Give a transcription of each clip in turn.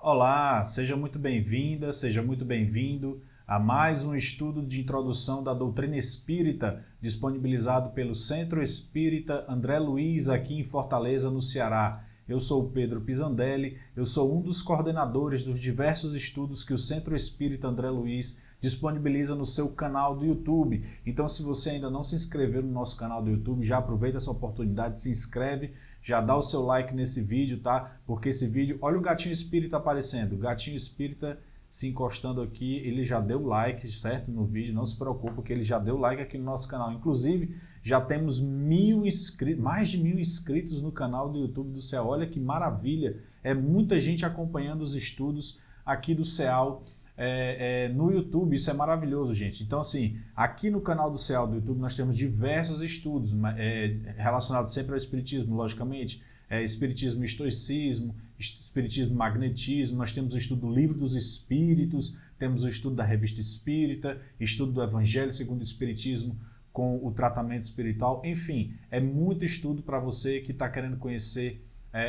Olá, seja muito bem-vinda, seja muito bem-vindo a mais um estudo de introdução da doutrina espírita disponibilizado pelo Centro Espírita André Luiz aqui em Fortaleza, no Ceará. Eu sou o Pedro Pisandelli, eu sou um dos coordenadores dos diversos estudos que o Centro Espírita André Luiz disponibiliza no seu canal do YouTube. Então, se você ainda não se inscreveu no nosso canal do YouTube, já aproveita essa oportunidade, se inscreve, já dá o seu like nesse vídeo, tá? Porque esse vídeo, olha o gatinho espírita aparecendo, o gatinho espírita se encostando aqui, ele já deu like, certo? No vídeo, não se preocupe, que ele já deu like aqui no nosso canal. Inclusive, já temos mais de 1000 inscritos no canal do YouTube do CEAL. Olha que maravilha, é muita gente acompanhando os estudos aqui do CEAL no YouTube, isso é maravilhoso, gente. Então, assim, aqui no canal do CEAL do YouTube nós temos diversos estudos relacionados sempre ao Espiritismo, logicamente. Espiritismo e estoicismo, espiritismo e magnetismo, nós temos o estudo do Livro dos Espíritos, temos o estudo da Revista Espírita, estudo do Evangelho segundo o Espiritismo com o tratamento espiritual, enfim, é muito estudo para você que está querendo conhecer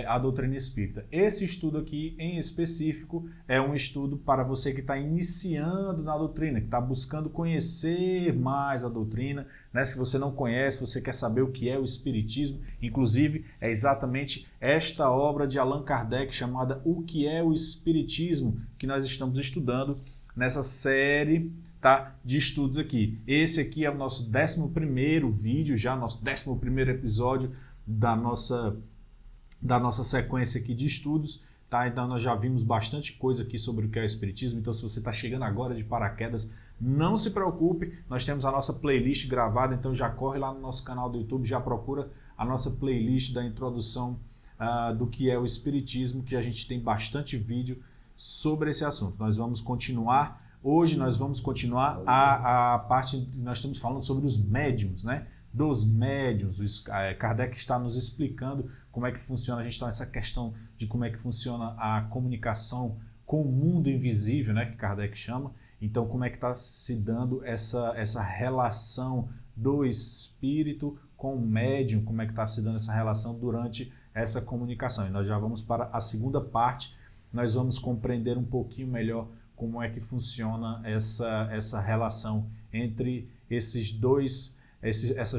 a doutrina espírita. Esse estudo aqui, em específico, é um estudo para você que está iniciando na doutrina, que está buscando conhecer mais a doutrina, né? Se você não conhece, você quer saber o que é o espiritismo, inclusive é exatamente esta obra de Allan Kardec chamada O que é o Espiritismo, que nós estamos estudando nessa série, tá, de estudos aqui. Esse aqui é o nosso 11º vídeo, já nosso 11º episódio da nossa sequência aqui de estudos, tá? Então nós já vimos bastante coisa aqui sobre o que é o Espiritismo, então se você está chegando agora de paraquedas, não se preocupe, nós temos a nossa playlist gravada, então já corre lá no nosso canal do YouTube, já procura a nossa playlist da introdução do que é o Espiritismo, que a gente tem bastante vídeo sobre esse assunto. Nós vamos continuar, hoje nós vamos continuar a parte que nós estamos falando sobre os médiuns, né? Dos médiuns. Kardec está nos explicando como é que funciona, a gente está nessa questão de como é que funciona a comunicação com o mundo invisível, né, que Kardec chama. Então, como é que está se dando essa relação do espírito com o médium, como é que está se dando essa relação durante essa comunicação. E nós já vamos para a segunda parte, nós vamos compreender um pouquinho melhor como é que funciona essa relação entre essas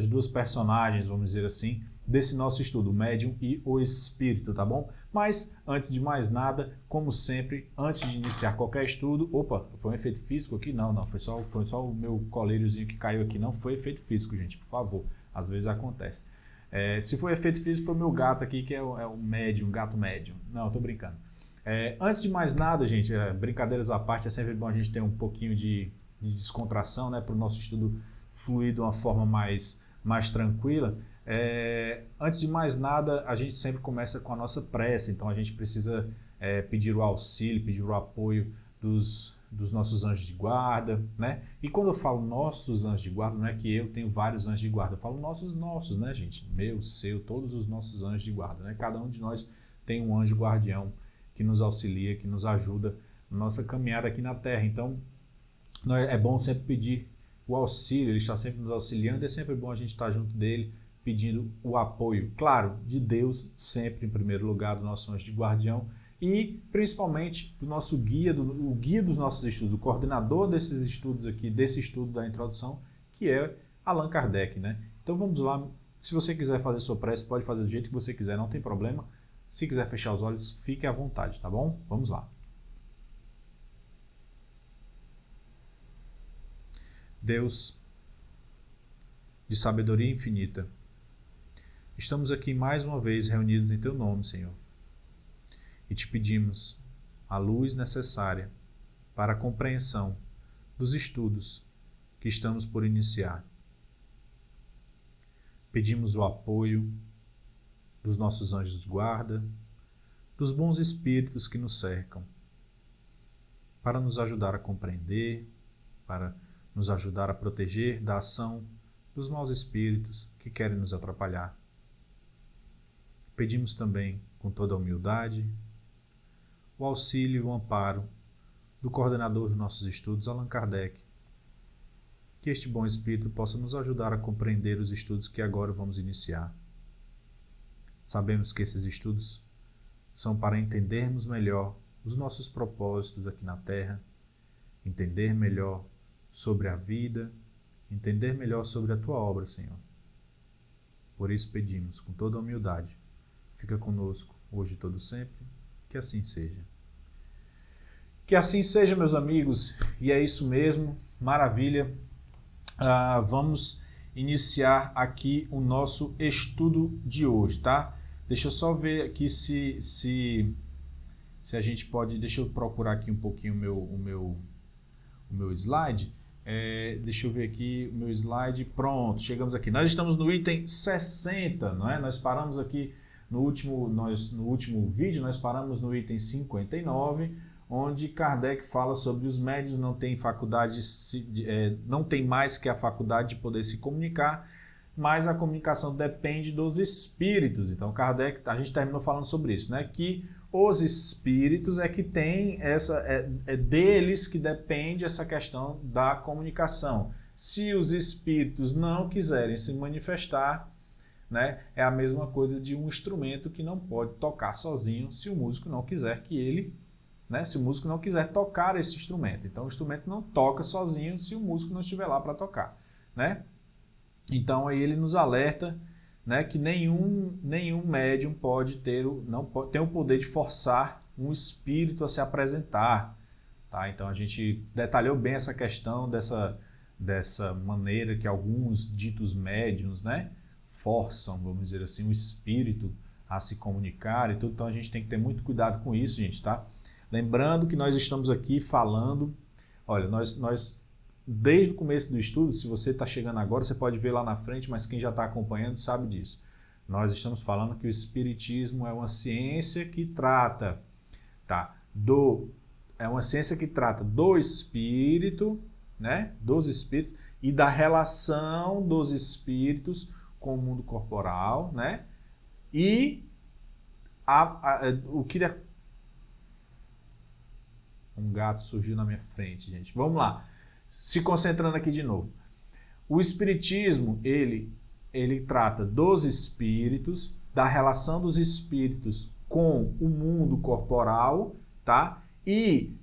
duas personagens, vamos dizer assim, desse nosso estudo, o médium e o espírito, tá bom? Mas, antes de mais nada, como sempre, antes de iniciar qualquer estudo... Opa, foi um efeito físico aqui? Não, foi só o meu colíriozinho que caiu aqui, não foi efeito físico, gente, por favor, às vezes acontece. Se for efeito físico, foi o meu gato aqui, que é o médium, gato médium. Não, eu tô brincando. Antes de mais nada, gente, brincadeiras à parte, é sempre bom a gente ter um pouquinho de descontração, né, para o nosso estudo fluir de uma forma mais tranquila. Antes de mais nada, a gente sempre começa com a nossa prece, então a gente precisa pedir o auxílio, pedir o apoio dos nossos anjos de guarda, né? E quando eu falo nossos anjos de guarda, não é que eu tenho vários anjos de guarda, eu falo nossos, né, gente? Meu, seu, todos os nossos anjos de guarda, né? Cada um de nós tem um anjo guardião que nos auxilia, que nos ajuda na nossa caminhada aqui na Terra. Então, é bom sempre pedir o auxílio, ele está sempre nos auxiliando, é sempre bom a gente estar junto dele, pedindo o apoio, claro, de Deus, sempre em primeiro lugar, do nosso anjo de guardião, e principalmente do nosso guia, o guia dos nossos estudos, o coordenador desses estudos aqui, desse estudo da introdução, que é Allan Kardec, né? Então vamos lá, se você quiser fazer sua prece, pode fazer do jeito que você quiser, não tem problema. Se quiser fechar os olhos, fique à vontade, tá bom? Vamos lá. Deus, de sabedoria infinita, estamos aqui mais uma vez reunidos em Teu nome, Senhor, e te pedimos a luz necessária para a compreensão dos estudos que estamos por iniciar. Pedimos o apoio dos nossos anjos de guarda, dos bons espíritos que nos cercam, para nos ajudar a compreender, para nos ajudar a proteger da ação dos maus espíritos que querem nos atrapalhar. Pedimos também, com toda a humildade, o auxílio e o amparo do coordenador dos nossos estudos, Allan Kardec, que este bom espírito possa nos ajudar a compreender os estudos que agora vamos iniciar. Sabemos que esses estudos são para entendermos melhor os nossos propósitos aqui na Terra, entender melhor sobre a vida, entender melhor sobre a Tua obra, Senhor. Por isso pedimos, com toda a humildade, fica conosco, hoje e todo sempre, que assim seja. Que assim seja, meus amigos, e é isso mesmo, maravilha. Vamos iniciar aqui o nosso estudo de hoje, tá? Deixa eu só ver aqui se a gente pode... Deixa eu procurar aqui um pouquinho o meu slide. Deixa eu ver aqui o meu slide. Pronto, chegamos aqui. Nós estamos no item 60, não é? Nós paramos aqui no último vídeo, nós paramos no item 59, onde Kardec fala sobre os médiuns não têm faculdade, não tem mais que a faculdade de poder se comunicar, mas a comunicação depende dos espíritos. Então Kardec, a gente terminou falando sobre isso, né? Que os espíritos é que tem é deles que depende essa questão da comunicação. Se os espíritos não quiserem se manifestar, né, é a mesma coisa de um instrumento que não pode tocar sozinho se o músico não quiser que ele, né, se o músico não quiser tocar esse instrumento. Então o instrumento não toca sozinho se o músico não estiver lá para tocar, né? Então aí ele nos alerta, né, que nenhum médium tem o poder de forçar um espírito a se apresentar, tá? Então a gente detalhou bem essa questão dessa maneira que alguns ditos médiuns, né, forçam, vamos dizer assim, o espírito a se comunicar e tudo. Então a gente tem que ter muito cuidado com isso, gente, tá? Lembrando que nós estamos aqui falando, olha, nós desde o começo do estudo, se você está chegando agora, você pode ver lá na frente, mas quem já está acompanhando sabe disso. Nós estamos falando que o Espiritismo é uma ciência que trata, tá, é uma ciência que trata do espírito, né, dos espíritos e da relação dos espíritos com o mundo corporal, né, e o que... Um gato surgiu na minha frente, gente. Vamos lá. Se concentrando aqui de novo. O Espiritismo, ele trata dos espíritos, da relação dos espíritos com o mundo corporal, tá? E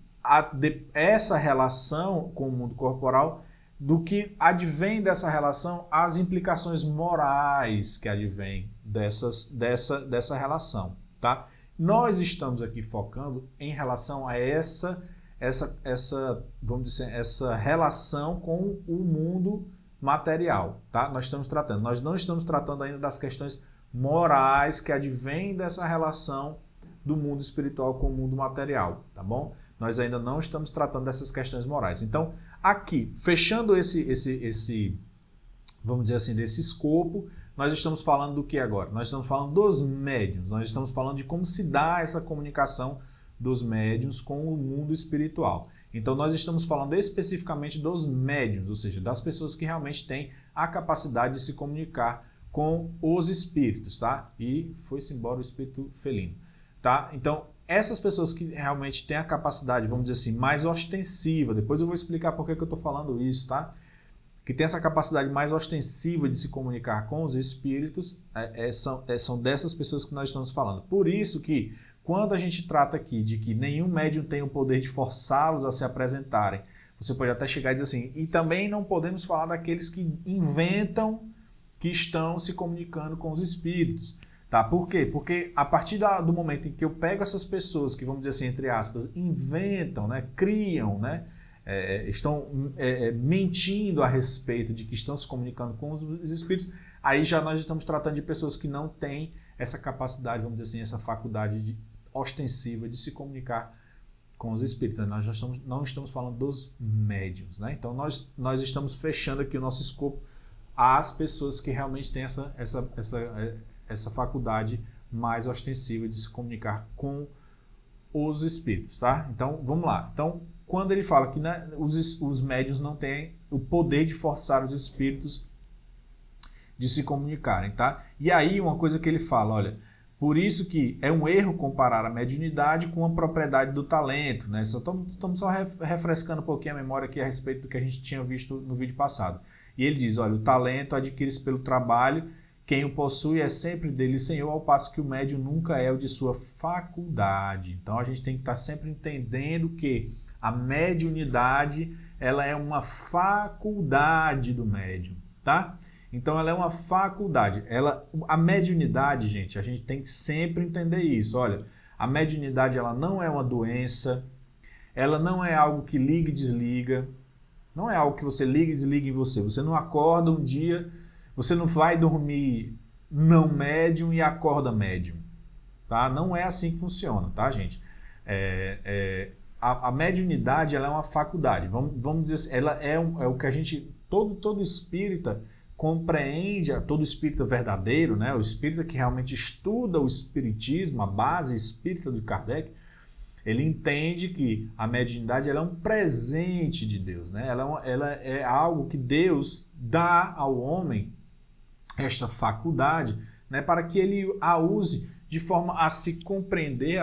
essa relação com o mundo corporal, do que advém dessa relação, as implicações morais que advêm dessa relação, tá? Nós estamos aqui focando em relação a vamos dizer, essa relação com o mundo material, tá? Nós não estamos tratando ainda das questões morais que advêm dessa relação do mundo espiritual com o mundo material, tá bom? Nós ainda não estamos tratando dessas questões morais. Então, aqui, fechando esse vamos dizer assim, desse escopo, nós estamos falando do que agora? Nós estamos falando dos médiuns, nós estamos falando de como se dá essa comunicação dos médiuns com o mundo espiritual. Então nós estamos falando especificamente dos médiuns, ou seja, das pessoas que realmente têm a capacidade de se comunicar com os espíritos, tá? E foi-se embora o espírito felino, tá? Então essas pessoas que realmente têm a capacidade, vamos dizer assim, mais ostensiva, depois eu vou explicar por que eu estou falando isso, tá? Que tem essa capacidade mais ostensiva de se comunicar com os espíritos, são dessas pessoas que nós estamos falando. Por isso que, quando a gente trata aqui de que nenhum médium tem o poder de forçá-los a se apresentarem, você pode até chegar e dizer assim, e também não podemos falar daqueles que inventam que estão se comunicando com os espíritos. Tá? Por quê? Porque a partir do momento em que eu pego essas pessoas que, vamos dizer assim, entre aspas, inventam, né, criam, né, estão mentindo a respeito de que estão se comunicando com os espíritos, aí já nós estamos tratando de pessoas que não têm essa capacidade, vamos dizer assim, essa faculdade ostensiva de se comunicar com os espíritos. Nós não estamos falando dos médiuns, né? Então nós estamos fechando aqui o nosso escopo às pessoas que realmente têm essa faculdade mais ostensiva de se comunicar com os espíritos, tá? Então vamos lá. Então, quando ele fala que, né, os médiuns não têm o poder de forçar os espíritos de se comunicarem, tá? E aí uma coisa que ele fala, olha, por isso que é um erro comparar a mediunidade com a propriedade do talento, né? Estamos só refrescando um pouquinho a memória aqui a respeito do que a gente tinha visto no vídeo passado. E ele diz, olha, o talento adquire-se pelo trabalho Quem o possui é sempre dele, Senhor, ao passo que o médium nunca é o de sua faculdade. Então a gente tem que estar sempre entendendo que a mediunidade, ela é uma faculdade do médium, tá? Então ela é uma faculdade. A mediunidade, gente, a gente tem que sempre entender isso. Olha, a mediunidade, ela não é uma doença, ela não é algo que liga e desliga, não é algo que você liga e desliga em você. Você não acorda um dia, você não vai dormir não médium e acorda médium, tá? Não é assim que funciona, tá, gente? A mediunidade, ela é uma faculdade. Vamos dizer assim, ela é o que a gente, todo espírita compreende, todo espírita verdadeiro, né? O espírita que realmente estuda o espiritismo, a base espírita do Kardec, ele entende que a mediunidade, ela é um presente de Deus, né? Ela é algo que Deus dá ao homem, esta faculdade, né, para que ele a use de forma a se compreender,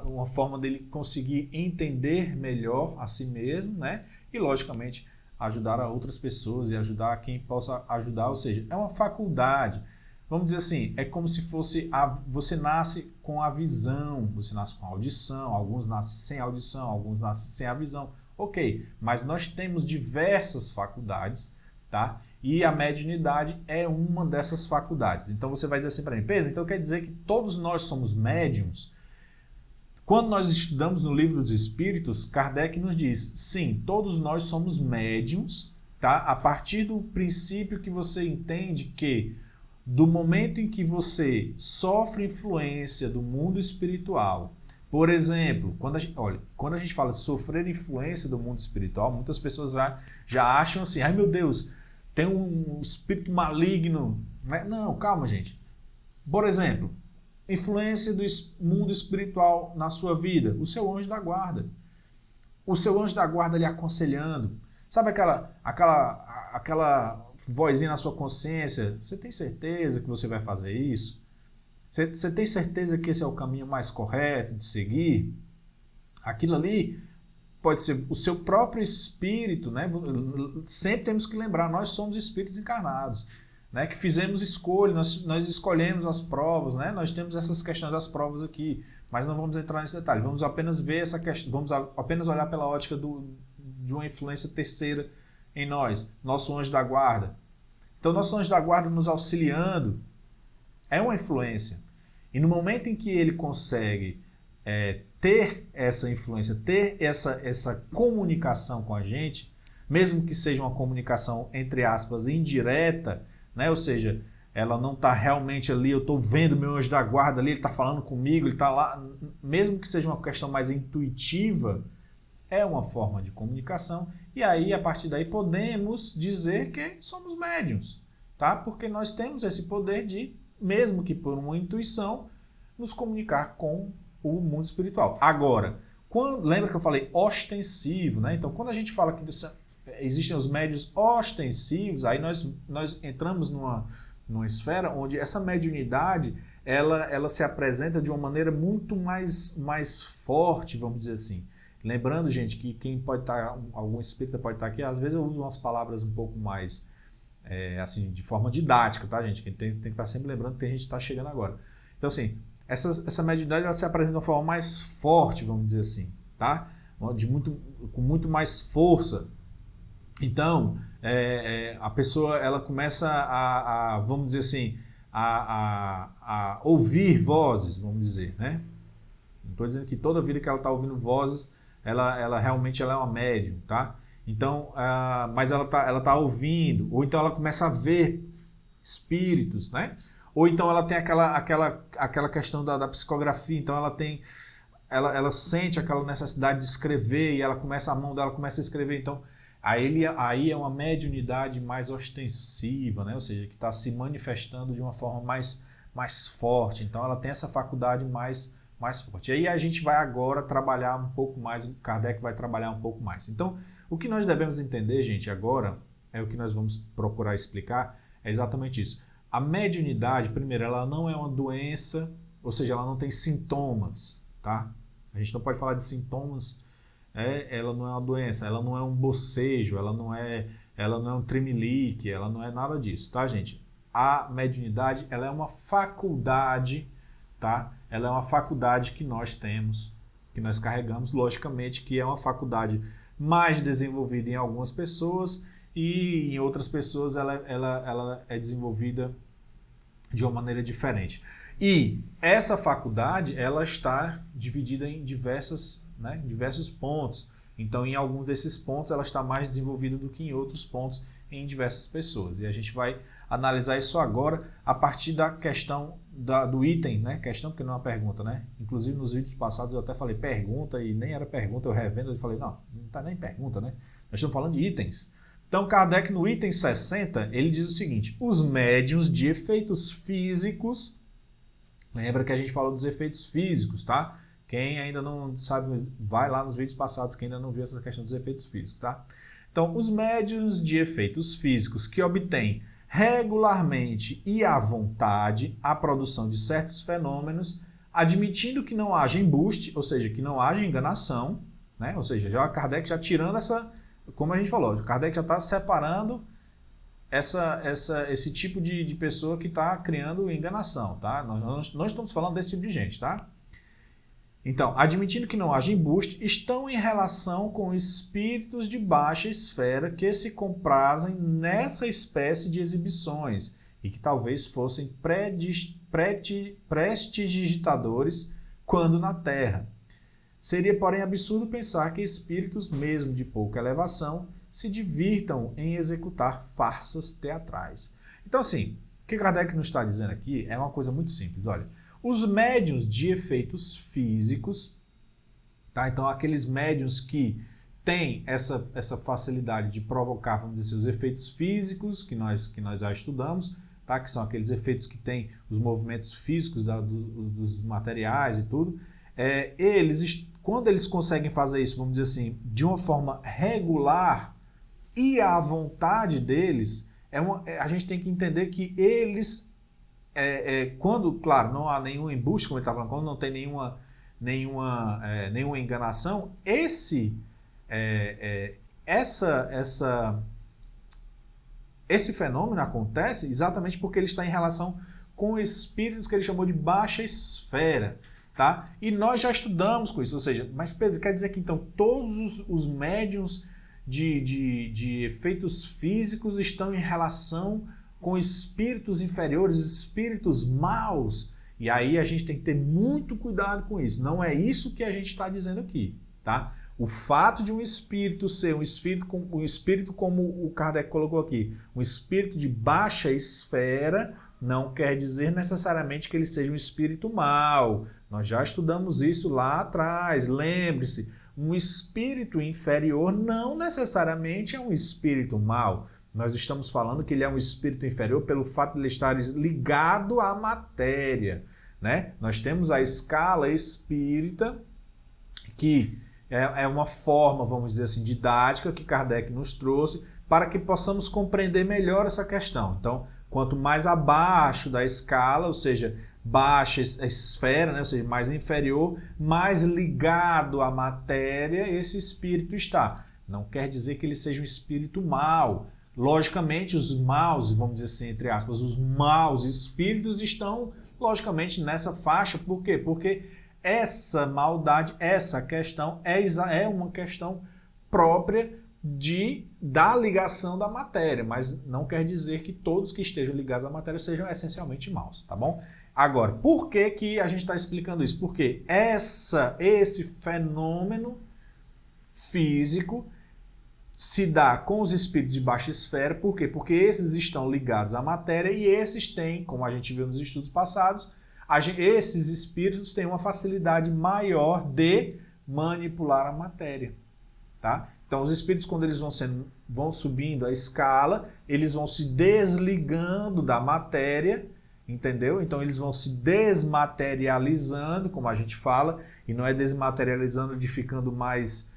uma forma dele conseguir entender melhor a si mesmo, né, e logicamente ajudar a outras pessoas e ajudar a quem possa ajudar, ou seja, é uma faculdade. Vamos dizer assim, é como se fosse, você nasce com a visão, você nasce com a audição, alguns nascem sem audição, alguns nascem sem a visão, ok, mas nós temos diversas faculdades, tá? E a mediunidade é uma dessas faculdades. Então você vai dizer assim para mim, Pedro, então quer dizer que todos nós somos médiums? Quando nós estudamos no Livro dos Espíritos, Kardec nos diz, sim, todos nós somos médiums, tá? A partir do princípio que você entende que do momento em que você sofre influência do mundo espiritual, por exemplo, quando a gente fala de sofrer influência do mundo espiritual, muitas pessoas já acham assim, ai meu Deus, tem um espírito maligno. Não, calma, gente. Por exemplo, influência do mundo espiritual na sua vida, o seu anjo da guarda. O seu anjo da guarda lhe aconselhando. Sabe aquela vozinha na sua consciência? Você tem certeza que você vai fazer isso? Você tem certeza que esse é o caminho mais correto de seguir? Aquilo ali pode ser o seu próprio espírito, né? Sempre temos que lembrar, nós somos espíritos encarnados, né? Que fizemos escolha, nós escolhemos as provas, né? Nós temos essas questões das provas aqui, mas não vamos entrar nesse detalhe, vamos apenas ver essa questão, vamos apenas olhar pela ótica de uma influência terceira em nós, nosso anjo da guarda. Então, nosso anjo da guarda nos auxiliando é uma influência. E no momento em que ele consegue ter essa influência, ter essa comunicação com a gente, mesmo que seja uma comunicação, entre aspas, indireta, né? Ou seja, ela não está realmente ali, eu estou vendo meu anjo da guarda ali, ele está falando comigo, ele está lá, mesmo que seja uma questão mais intuitiva, é uma forma de comunicação, e aí, a partir daí, podemos dizer que somos médiuns, tá? Porque nós temos esse poder de, mesmo que por uma intuição, nos comunicar com o mundo espiritual. Agora, lembra que eu falei ostensivo, né? Então, quando a gente fala que existem os médiuns ostensivos, aí nós entramos numa esfera onde essa mediunidade ela se apresenta de uma maneira muito mais forte, vamos dizer assim. Lembrando, gente, que quem pode estar, algum espírita pode estar aqui, às vezes eu uso umas palavras um pouco mais, assim, de forma didática, tá, gente? Tem que estar sempre lembrando que tem gente que está chegando agora. Então, assim, essa mediunidade ela se apresenta de uma forma mais forte, vamos dizer assim, tá? Com muito mais força. Então, a pessoa ela começa vamos dizer assim, a ouvir vozes, vamos dizer, né? Não estou dizendo que toda vida que ela está ouvindo vozes, ela realmente é uma médium, tá? Então, mas ela tá ouvindo, ou então ela começa a ver espíritos, né? Ou então ela tem aquela questão da psicografia, então ela sente aquela necessidade de escrever e a mão dela começa a escrever, então aí é uma mediunidade mais ostensiva, né? Ou seja, que está se manifestando de uma forma mais forte, então ela tem essa faculdade mais forte. E aí a gente vai agora trabalhar um pouco mais, o Kardec vai trabalhar um pouco mais. Então, o que nós devemos entender, gente, agora, é o que nós vamos procurar explicar, é exatamente isso. A mediunidade, primeiro, ela não é uma doença, ou seja, ela não tem sintomas, tá? A gente não pode falar de sintomas, ela não é uma doença, ela não é um bocejo, ela não é um tremelique, ela não é nada disso, tá, gente? a mediunidade, ela é uma faculdade, tá? Ela é uma faculdade que nós temos, que nós carregamos, logicamente que é uma faculdade mais desenvolvida em algumas pessoas e em outras pessoas ela é desenvolvida de uma maneira diferente. E essa faculdade, ela está dividida em diversos pontos. Então, em alguns desses pontos, ela está mais desenvolvida do que em outros pontos em diversas pessoas. E a gente vai analisar isso agora a partir da questão do item, né? Questão porque não é uma pergunta, né? Inclusive, nos vídeos passados eu até falei pergunta e nem era pergunta, eu revendo e falei, não está nem pergunta, né? Nós estamos falando de itens. Então, Kardec, no item 60, ele diz o seguinte: os médiuns de efeitos físicos. Lembra que a gente falou dos efeitos físicos, tá? Quem ainda não sabe, vai lá nos vídeos passados, quem ainda não viu essa questão dos efeitos físicos, tá? Então, os médiuns de efeitos físicos que obtêm regularmente e à vontade a produção de certos fenômenos, admitindo que não haja embuste, ou seja, que não haja enganação, né? Ou seja, já Kardec já tirando essa, como a gente falou, Kardec já está separando esse tipo de pessoa que está criando enganação, tá? Nós não estamos falando desse tipo de gente, tá? Então, admitindo que não haja embuste, estão em relação com espíritos de baixa esfera que se comprazem nessa espécie de exibições e que talvez fossem prestidigitadores quando na Terra. Seria, porém, absurdo pensar que espíritos, mesmo de pouca elevação, se divirtam em executar farsas teatrais. Então, assim, o que Kardec nos está dizendo aqui é uma coisa muito simples. Olha, os médiuns de efeitos físicos, tá? Então, aqueles médiuns que têm essa facilidade de provocar, vamos dizer, os efeitos físicos que nós já estudamos, tá? Que são aqueles efeitos que têm os movimentos físicos dos materiais e tudo. Quando eles conseguem fazer isso, vamos dizer assim, de uma forma regular e à vontade deles, a gente tem que entender que eles, quando, claro, não há nenhum embuste, como ele está falando, quando não tem nenhuma enganação, esse fenômeno acontece exatamente porque ele está em relação com espíritos que ele chamou de baixa esfera. Tá? E nós já estudamos com isso, ou seja, mas Pedro, quer dizer que então todos os médiuns de efeitos físicos estão em relação com espíritos inferiores, espíritos maus? E aí a gente tem que ter muito cuidado com isso. Não é isso que a gente está dizendo aqui, tá? O fato de um espírito ser um espírito como o Kardec colocou aqui, um espírito de baixa esfera, não quer dizer necessariamente que ele seja um espírito mau. Nós já estudamos isso lá atrás. Lembre-se, um espírito inferior não necessariamente é um espírito mau. Nós estamos falando que ele é um espírito inferior pelo fato de ele estar ligado à matéria, né? Nós temos a escala espírita, que é uma forma, vamos dizer assim, didática que Kardec nos trouxe para que possamos compreender melhor essa questão. Então, quanto mais abaixo da escala, ou seja, baixa esfera, né? Ou seja, mais inferior, mais ligado à matéria esse espírito está. Não quer dizer que ele seja um espírito mau. Logicamente, os maus, vamos dizer assim, entre aspas, os maus espíritos estão, logicamente, nessa faixa. Por quê? Porque essa maldade, essa questão é uma questão própria da ligação da matéria, mas não quer dizer que todos que estejam ligados à matéria sejam essencialmente maus, tá bom? Agora, por que a gente está explicando isso? Porque esse fenômeno físico se dá com os espíritos de baixa esfera. Por quê? Porque esses estão ligados à matéria e esses têm, como a gente viu nos estudos passados, esses espíritos têm uma facilidade maior de manipular a matéria, tá? Então, os espíritos, quando eles vão subindo a escala, eles vão se desligando da matéria, entendeu? Então, eles vão se desmaterializando, como a gente fala, e não é desmaterializando de ficando mais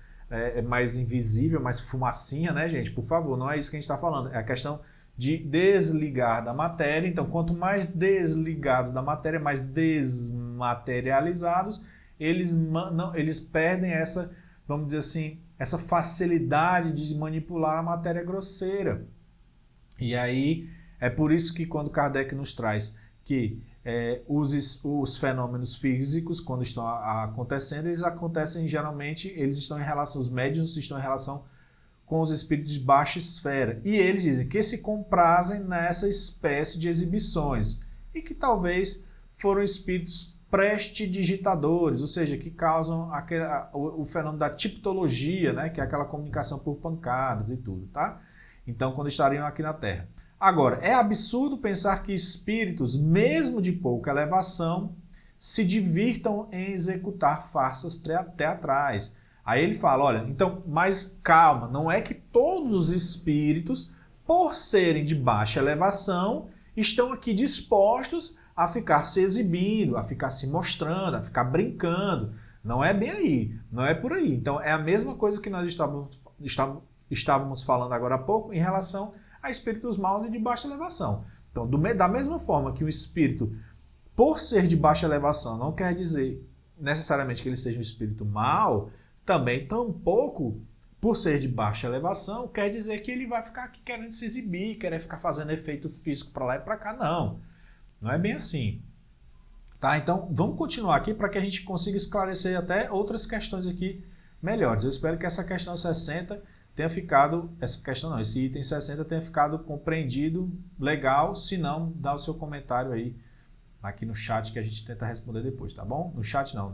invisível, mais fumacinha, né, gente? Por favor, não é isso que a gente está falando. É a questão de desligar da matéria. Então, quanto mais desligados da matéria, mais desmaterializados, eles perdem essa, vamos dizer assim, essa facilidade de manipular a matéria grosseira. E aí É por isso que quando Kardec nos traz que os fenômenos físicos, quando estão acontecendo, eles acontecem geralmente, eles estão em relação, os médiuns estão em relação com os espíritos de baixa esfera. E eles dizem que se comprazem nessa espécie de exibições e que talvez foram espíritos prestidigitadores, ou seja, que causam o fenômeno da tipologia, né, que é aquela comunicação por pancadas e tudo, tá? Então, quando estariam aqui na Terra. Agora, é absurdo pensar que espíritos, mesmo de pouca elevação, se divirtam em executar farsas teatrais. Aí ele fala, olha, então, mas calma, não é que todos os espíritos, por serem de baixa elevação, estão aqui dispostos a ficar se exibindo, a ficar se mostrando, a ficar brincando. Não é bem aí, não é por aí. Então, é a mesma coisa que nós estávamos falando agora há pouco em relação a espíritos maus e de baixa elevação. Então, da mesma forma que o espírito, por ser de baixa elevação, não quer dizer necessariamente que ele seja um espírito mau, também tampouco, por ser de baixa elevação, quer dizer que ele vai ficar aqui querendo se exibir, querer ficar fazendo efeito físico para lá e para cá. Não, não é bem assim. Tá? Então, vamos continuar aqui para que a gente consiga esclarecer até outras questões aqui melhores. Eu espero que essa questão 60 tenha ficado, esse item 60 tenha ficado compreendido legal. Se não, dá o seu comentário aí aqui no chat que a gente tenta responder depois, tá bom? No chat não,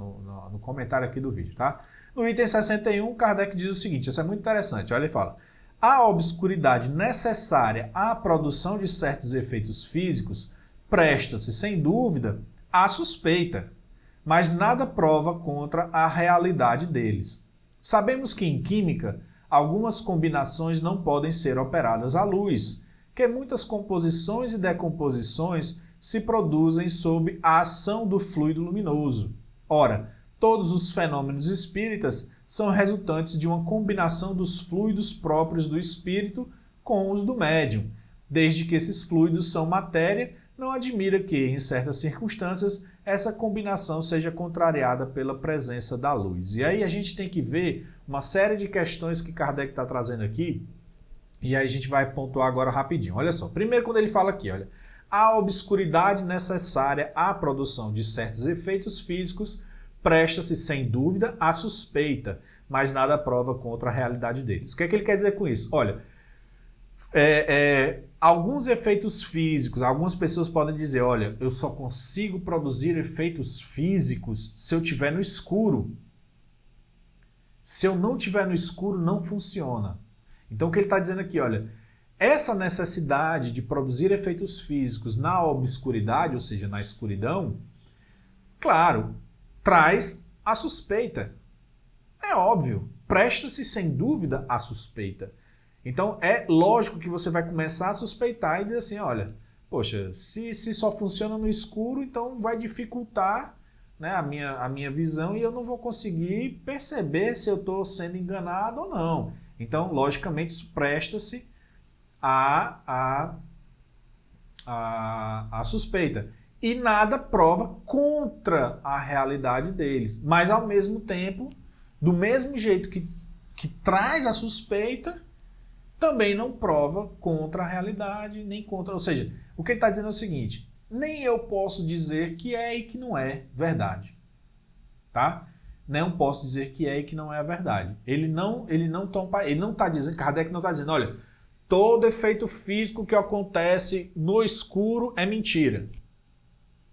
no comentário aqui do vídeo, tá? No item 61, Kardec diz o seguinte, isso é muito interessante, olha, ele fala: a obscuridade necessária à produção de certos efeitos físicos presta-se, sem dúvida, à suspeita, mas nada prova contra a realidade deles. Sabemos que em química, algumas combinações não podem ser operadas à luz, que muitas composições e decomposições se produzem sob a ação do fluido luminoso. Ora, todos os fenômenos espíritas são resultantes de uma combinação dos fluidos próprios do espírito com os do médium. Desde que esses fluidos são matéria, não admira que, em certas circunstâncias, essa combinação seja contrariada pela presença da luz. E aí a gente tem que ver uma série de questões que Kardec está trazendo aqui, e aí a gente vai pontuar agora rapidinho. Olha só, primeiro quando ele fala aqui, olha, a obscuridade necessária à produção de certos efeitos físicos presta-se, sem dúvida, à suspeita, mas nada prova contra a realidade deles. O que é que ele quer dizer com isso? Olha, alguns efeitos físicos, algumas pessoas podem dizer, olha, eu só consigo produzir efeitos físicos se eu estiver no escuro. Se eu não estiver no escuro, não funciona. Então o que ele está dizendo aqui, olha, essa necessidade de produzir efeitos físicos na obscuridade, ou seja, na escuridão, claro, traz a suspeita. É óbvio, presta-se sem dúvida a suspeita. Então é lógico que você vai começar a suspeitar e dizer assim, olha, poxa, se só funciona no escuro, então vai dificultar, né, a minha visão e eu não vou conseguir perceber se eu estou sendo enganado ou não. Então, logicamente, isso presta-se a suspeita. E nada prova contra a realidade deles. Mas, ao mesmo tempo, do mesmo jeito que traz a suspeita, também não prova contra a realidade, nem contra... Ou seja, o que ele está dizendo é o seguinte, nem eu posso dizer que é e que não é verdade. Tá? Não posso dizer que é e que não é a verdade. Ele não está dizendo, Kardec não está dizendo, olha, todo efeito físico que acontece no escuro é mentira.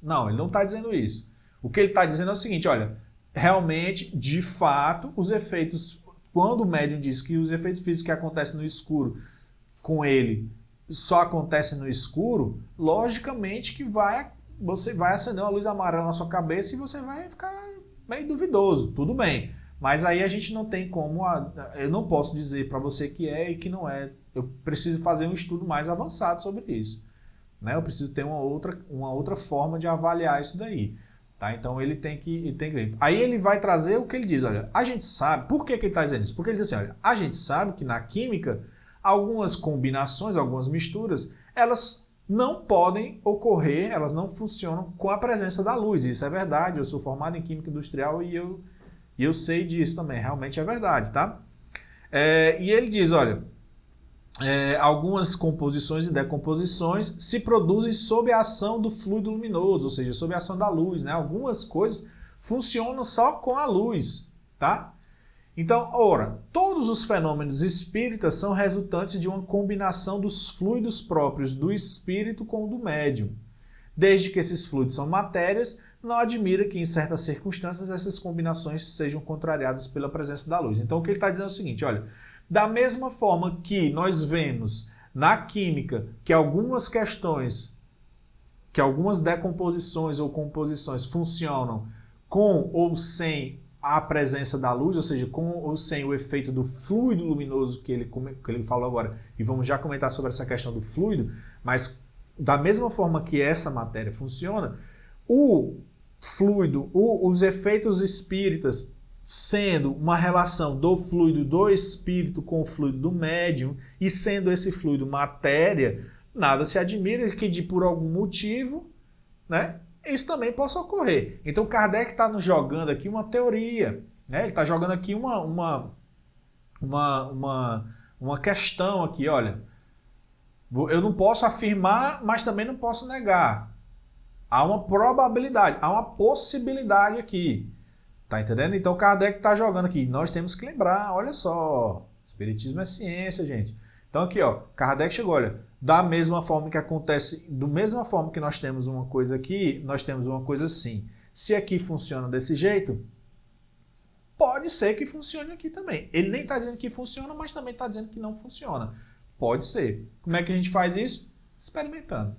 Não, ele não está dizendo isso. O que ele está dizendo é o seguinte, olha, realmente, de fato, os efeitos, quando o médium diz que os efeitos físicos que acontecem no escuro com ele só acontecem no escuro, logicamente que você vai acender uma luz amarela na sua cabeça e você vai ficar meio duvidoso, tudo bem. Mas aí a gente não tem como, eu não posso dizer para você que é e que não é. Eu preciso fazer um estudo mais avançado sobre isso. Né? Eu preciso ter uma outra forma de avaliar isso daí. Tá? Então ele tem que ver. Aí ele vai trazer o que ele diz, olha, a gente sabe, por que ele está dizendo isso? Porque ele diz assim, olha, a gente sabe que na química algumas combinações, algumas misturas, elas não podem ocorrer, elas não funcionam com a presença da luz. Isso é verdade, eu sou formado em Química Industrial e eu sei disso também, realmente é verdade, tá? E ele diz, olha, algumas composições e decomposições se produzem sob a ação do fluido luminoso, ou seja, sob a ação da luz, né? Algumas coisas funcionam só com a luz, tá? Então, ora, todos os fenômenos espíritas são resultantes de uma combinação dos fluidos próprios do espírito com o do médium. Desde que esses fluidos são matérias, não admira que em certas circunstâncias essas combinações sejam contrariadas pela presença da luz. Então, o que ele está dizendo é o seguinte, olha, da mesma forma que nós vemos na química que algumas questões, que algumas decomposições ou composições funcionam com ou sem a presença da luz, ou seja, com ou sem o efeito do fluido luminoso que ele falou agora, e vamos já comentar sobre essa questão do fluido, mas da mesma forma que essa matéria funciona, o fluido, os efeitos espíritas, sendo uma relação do fluido do espírito com o fluido do médium, e sendo esse fluido matéria, nada se admira que por algum motivo, né, isso também possa ocorrer. Então Kardec está nos jogando aqui uma teoria, né? Ele está jogando aqui uma questão aqui, olha, eu não posso afirmar, mas também não posso negar. Há uma probabilidade, há uma possibilidade aqui. Tá entendendo? Então Kardec está jogando aqui. Nós temos que lembrar, olha só, espiritismo é ciência, gente. Então aqui, ó, Kardec chegou, olha, da mesma forma que acontece, da mesma forma que nós temos uma coisa aqui, nós temos uma coisa assim. Se aqui funciona desse jeito, pode ser que funcione aqui também. Ele nem está dizendo que funciona, mas também está dizendo que não funciona. Pode ser. Como é que a gente faz isso? Experimentando,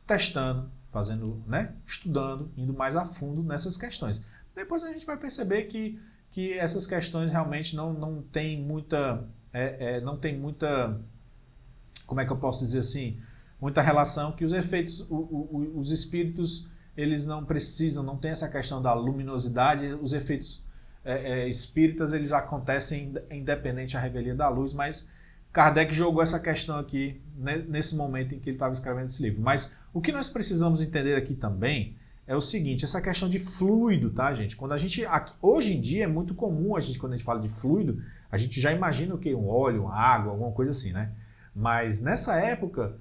testando, fazendo, né? Estudando, indo mais a fundo nessas questões. Depois a gente vai perceber que essas questões realmente não tem muita, como é que eu posso dizer assim, muita relação, que os efeitos, os espíritos, eles não precisam, não tem essa questão da luminosidade, os efeitos espíritas, eles acontecem independente da revelia da luz, mas Kardec jogou essa questão aqui, né, nesse momento em que ele estava escrevendo esse livro. Mas o que nós precisamos entender aqui também é o seguinte, essa questão de fluido, tá, gente? Quando a gente, hoje em dia é muito comum, quando a gente fala de fluido, a gente já imagina o quê? Um óleo, uma água, alguma coisa assim, né? Mas nessa época,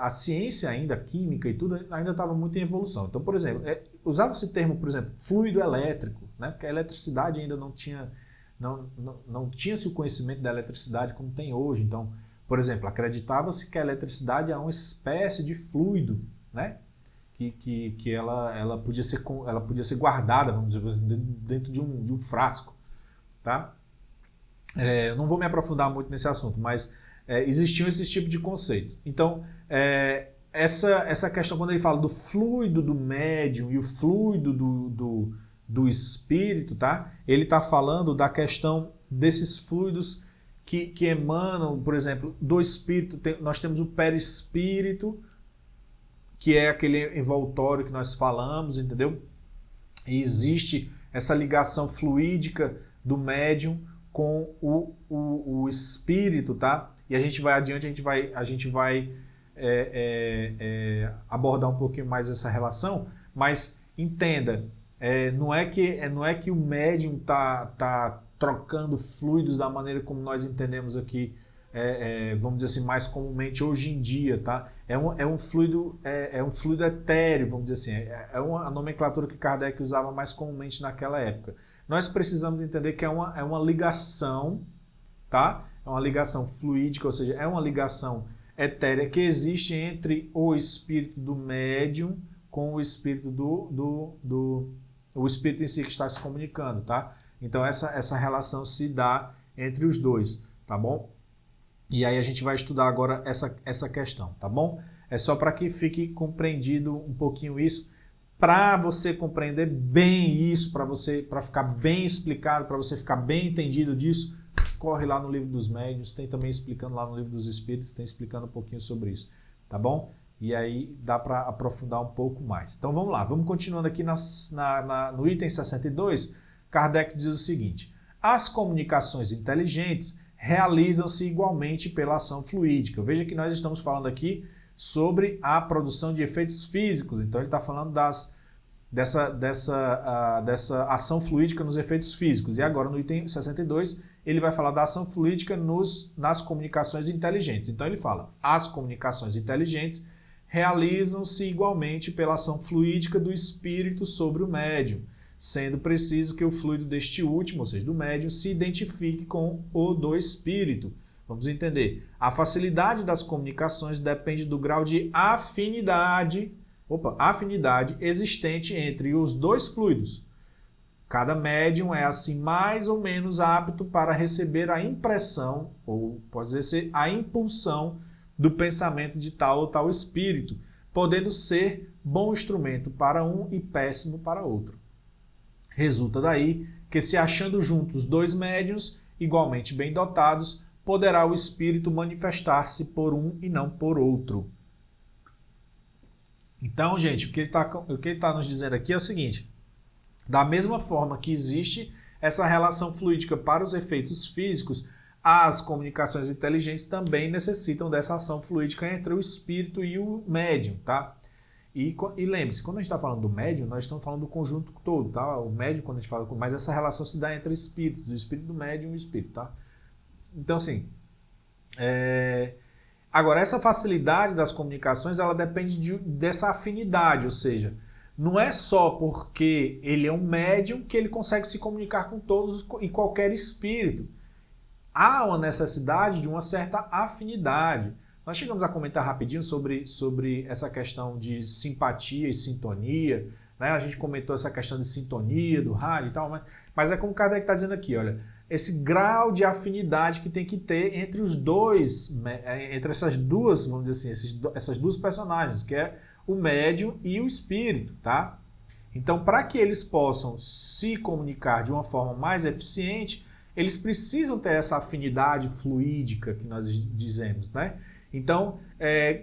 a ciência ainda, a química e tudo, ainda estava muito em evolução. Então, por exemplo, usava esse termo, por exemplo, fluido elétrico, né? Porque a eletricidade ainda não tinha-se o conhecimento da eletricidade como tem hoje. Então, por exemplo, acreditava-se que a eletricidade é uma espécie de fluido, né? Que ela podia ser guardada, vamos dizer, dentro de um frasco, tá? Eu não vou me aprofundar muito nesse assunto, mas existiam esses tipos de conceitos. Então, essa questão, quando ele fala do fluido do médium e o fluido do espírito, tá? Ele está falando da questão desses fluidos que emanam, por exemplo, do espírito. Nós temos o perispírito, que é aquele envoltório que nós falamos, entendeu? E existe essa ligação fluídica do médium com o espírito, tá? E a gente vai adiante, a gente vai abordar um pouquinho mais essa relação, mas entenda, não é que o médium tá trocando fluidos da maneira como nós entendemos aqui, vamos dizer assim, mais comumente hoje em dia, tá? É um fluido etéreo, vamos dizer assim, é uma nomenclatura que Kardec usava mais comumente naquela época. Nós precisamos entender que é uma ligação, tá? É uma ligação fluídica, ou seja, é uma ligação etérea que existe entre o espírito do médium com o espírito o espírito em si que está se comunicando, tá? Então essa relação se dá entre os dois, tá bom? E aí a gente vai estudar agora essa questão, tá bom? É só para que fique compreendido um pouquinho isso, para você compreender bem isso, para ficar bem explicado, para você ficar bem entendido disso, corre lá no Livro dos Médiuns, tem também explicando lá no Livro dos Espíritos, tem explicando um pouquinho sobre isso, tá bom? E aí dá para aprofundar um pouco mais. Então vamos lá, vamos continuando aqui no item 62, Kardec diz o seguinte: as comunicações inteligentes realizam-se igualmente pela ação fluídica. Veja que nós estamos falando aqui sobre a produção de efeitos físicos, então ele está falando dessa ação fluídica nos efeitos físicos. E agora no item 62 ele vai falar da ação fluídica nas comunicações inteligentes. Então ele fala, as comunicações inteligentes realizam-se igualmente pela ação fluídica do espírito sobre o médium, sendo preciso que o fluido deste último, ou seja, do médium, se identifique com o do espírito. Vamos entender. A facilidade das comunicações depende do grau de afinidade existente entre os dois fluidos. Cada médium é assim mais ou menos apto para receber a impressão, ou pode dizer a impulsão do pensamento de tal ou tal espírito, podendo ser bom instrumento para um e péssimo para outro. Resulta daí que, se achando juntos dois médiuns igualmente bem dotados, poderá o espírito manifestar-se por um e não por outro. Então, gente, o que ele está nos dizendo aqui é o seguinte: da mesma forma que existe essa relação fluídica para os efeitos físicos, as comunicações inteligentes também necessitam dessa ação fluídica entre o espírito e o médium, tá? E lembre-se, quando a gente está falando do médium, nós estamos falando do conjunto todo, tá? O médium, quando a gente fala, mas essa relação se dá entre espíritos, o espírito do médium e o espírito, tá? Então, assim, agora, essa facilidade das comunicações, ela depende dessa afinidade, ou seja, não é só porque ele é um médium que ele consegue se comunicar com todos e qualquer espírito. Há uma necessidade de uma certa afinidade. Nós chegamos a comentar rapidinho sobre essa questão de simpatia e sintonia, né? A gente comentou essa questão de sintonia do rádio e tal, mas é como o Kardec está dizendo aqui, olha, esse grau de afinidade que tem que ter entre os dois, entre essas duas, vamos dizer assim, essas duas personagens, que é o médium e o espírito, tá? Então, para que eles possam se comunicar de uma forma mais eficiente, eles precisam ter essa afinidade fluídica que nós dizemos, né? Então,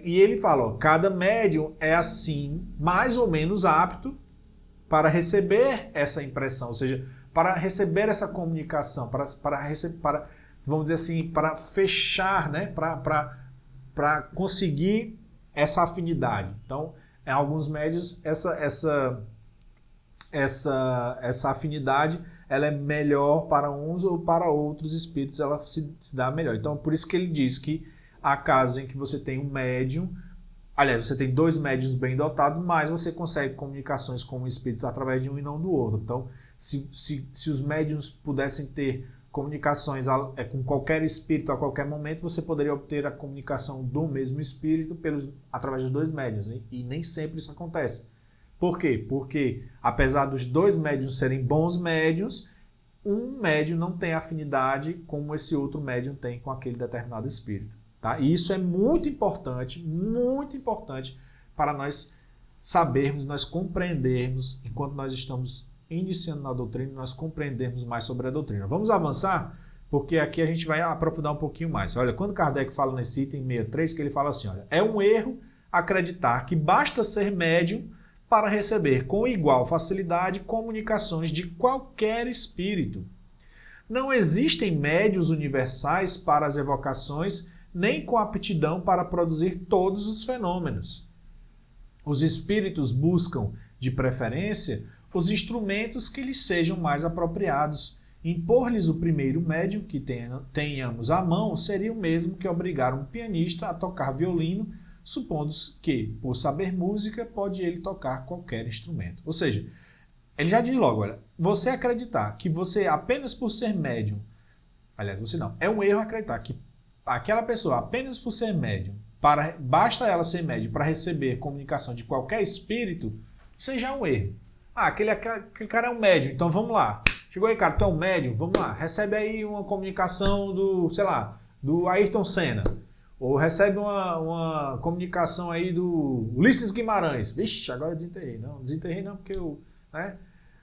e ele fala, ó, cada médium é assim, mais ou menos apto para receber essa impressão, ou seja, para receber essa comunicação, para vamos dizer assim, para fechar, né? para conseguir essa afinidade. Então, em alguns médios, essa afinidade ela é melhor para uns ou para outros espíritos, ela se dá melhor. Então, por isso que ele diz que há casos em que você tem um médium, aliás, você tem dois médiuns bem dotados, mas você consegue comunicações com o espírito através de um e não do outro. Então, se os médiuns pudessem ter comunicações com qualquer espírito a qualquer momento, você poderia obter a comunicação do mesmo espírito através dos dois médiuns. E nem sempre isso acontece. Por quê? Porque, apesar dos dois médiuns serem bons médiuns, um médium não tem afinidade como esse outro médium tem com aquele determinado espírito. Tá? E isso é muito importante para nós sabermos, nós compreendermos, enquanto nós estamos iniciando na doutrina, nós compreendermos mais sobre a doutrina. Vamos avançar? Porque aqui a gente vai aprofundar um pouquinho mais. Olha, quando Kardec fala nesse item 63, que ele fala assim, olha, é um erro acreditar que basta ser médium para receber com igual facilidade comunicações de qualquer espírito. Não existem médiuns universais para as evocações, nem com aptidão para produzir todos os fenômenos. Os espíritos buscam, de preferência, os instrumentos que lhes sejam mais apropriados. Impor-lhes o primeiro médium que tenhamos à mão seria o mesmo que obrigar um pianista a tocar violino, supondo que, por saber música, pode ele tocar qualquer instrumento. Ou seja, ele já diz logo, olha, você acreditar que você, apenas por ser médium, aliás, você não, é um erro acreditar que aquela pessoa, apenas por ser médium, basta ela ser médium para receber comunicação de qualquer espírito, isso já é um erro. Ah, aquele cara é um médium, então vamos lá. Chegou aí, cara, tu é um médium, vamos lá. Recebe aí uma comunicação do Ayrton Senna. Ou recebe uma comunicação aí do Ulisses Guimarães. Vixe, agora eu desenterrei. Não, desenterrei não, porque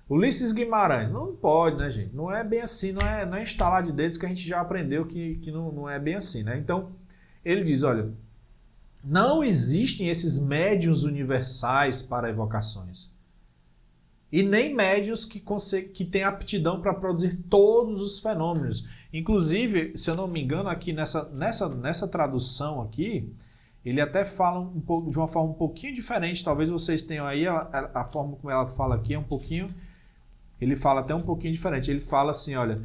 Ulisses Guimarães. Não pode, né, gente? Não é bem assim, não é instalar de dedos que a gente já aprendeu que não é bem assim, né? Então, ele diz, olha, não existem esses médiuns universais para evocações. E nem médiuns que têm aptidão para produzir todos os fenômenos. Inclusive, se eu não me engano, aqui nessa tradução aqui, ele até fala de uma forma um pouquinho diferente. Talvez vocês tenham aí, a forma como ela fala aqui é um pouquinho... Ele fala até um pouquinho diferente. Ele fala assim, olha,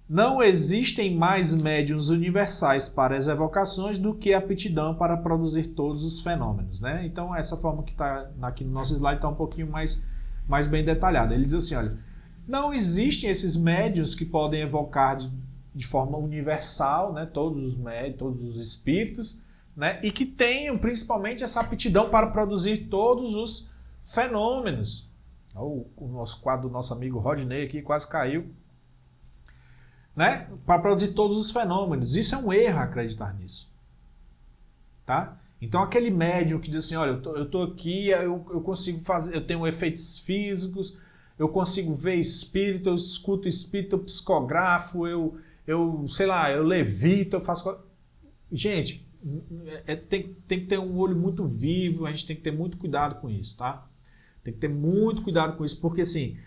não existem mais médiuns universais para as evocações do que a aptidão para produzir todos os fenômenos, né? Então, essa forma que está aqui no nosso slide está um pouquinho mais bem detalhada. Ele diz assim, olha, não existem esses médiuns que podem evocar de forma universal, né? Todos os médiuns, todos os espíritos, né? E que tenham principalmente essa aptidão para produzir todos os fenômenos. O nosso quadro do nosso amigo Rodney aqui quase caiu. Né? Para produzir todos os fenômenos. Isso é um erro acreditar nisso. Tá? Então aquele médium que diz assim, olha, eu tô aqui, eu consigo fazer, eu tenho efeitos físicos, eu consigo ver espírito, eu escuto espírito, eu psicografo, eu sei lá, eu levito, eu faço... Gente, tem que ter um olho muito vivo, a gente tem que ter muito cuidado com isso, tá? Tem que ter muito cuidado com isso, porque assim...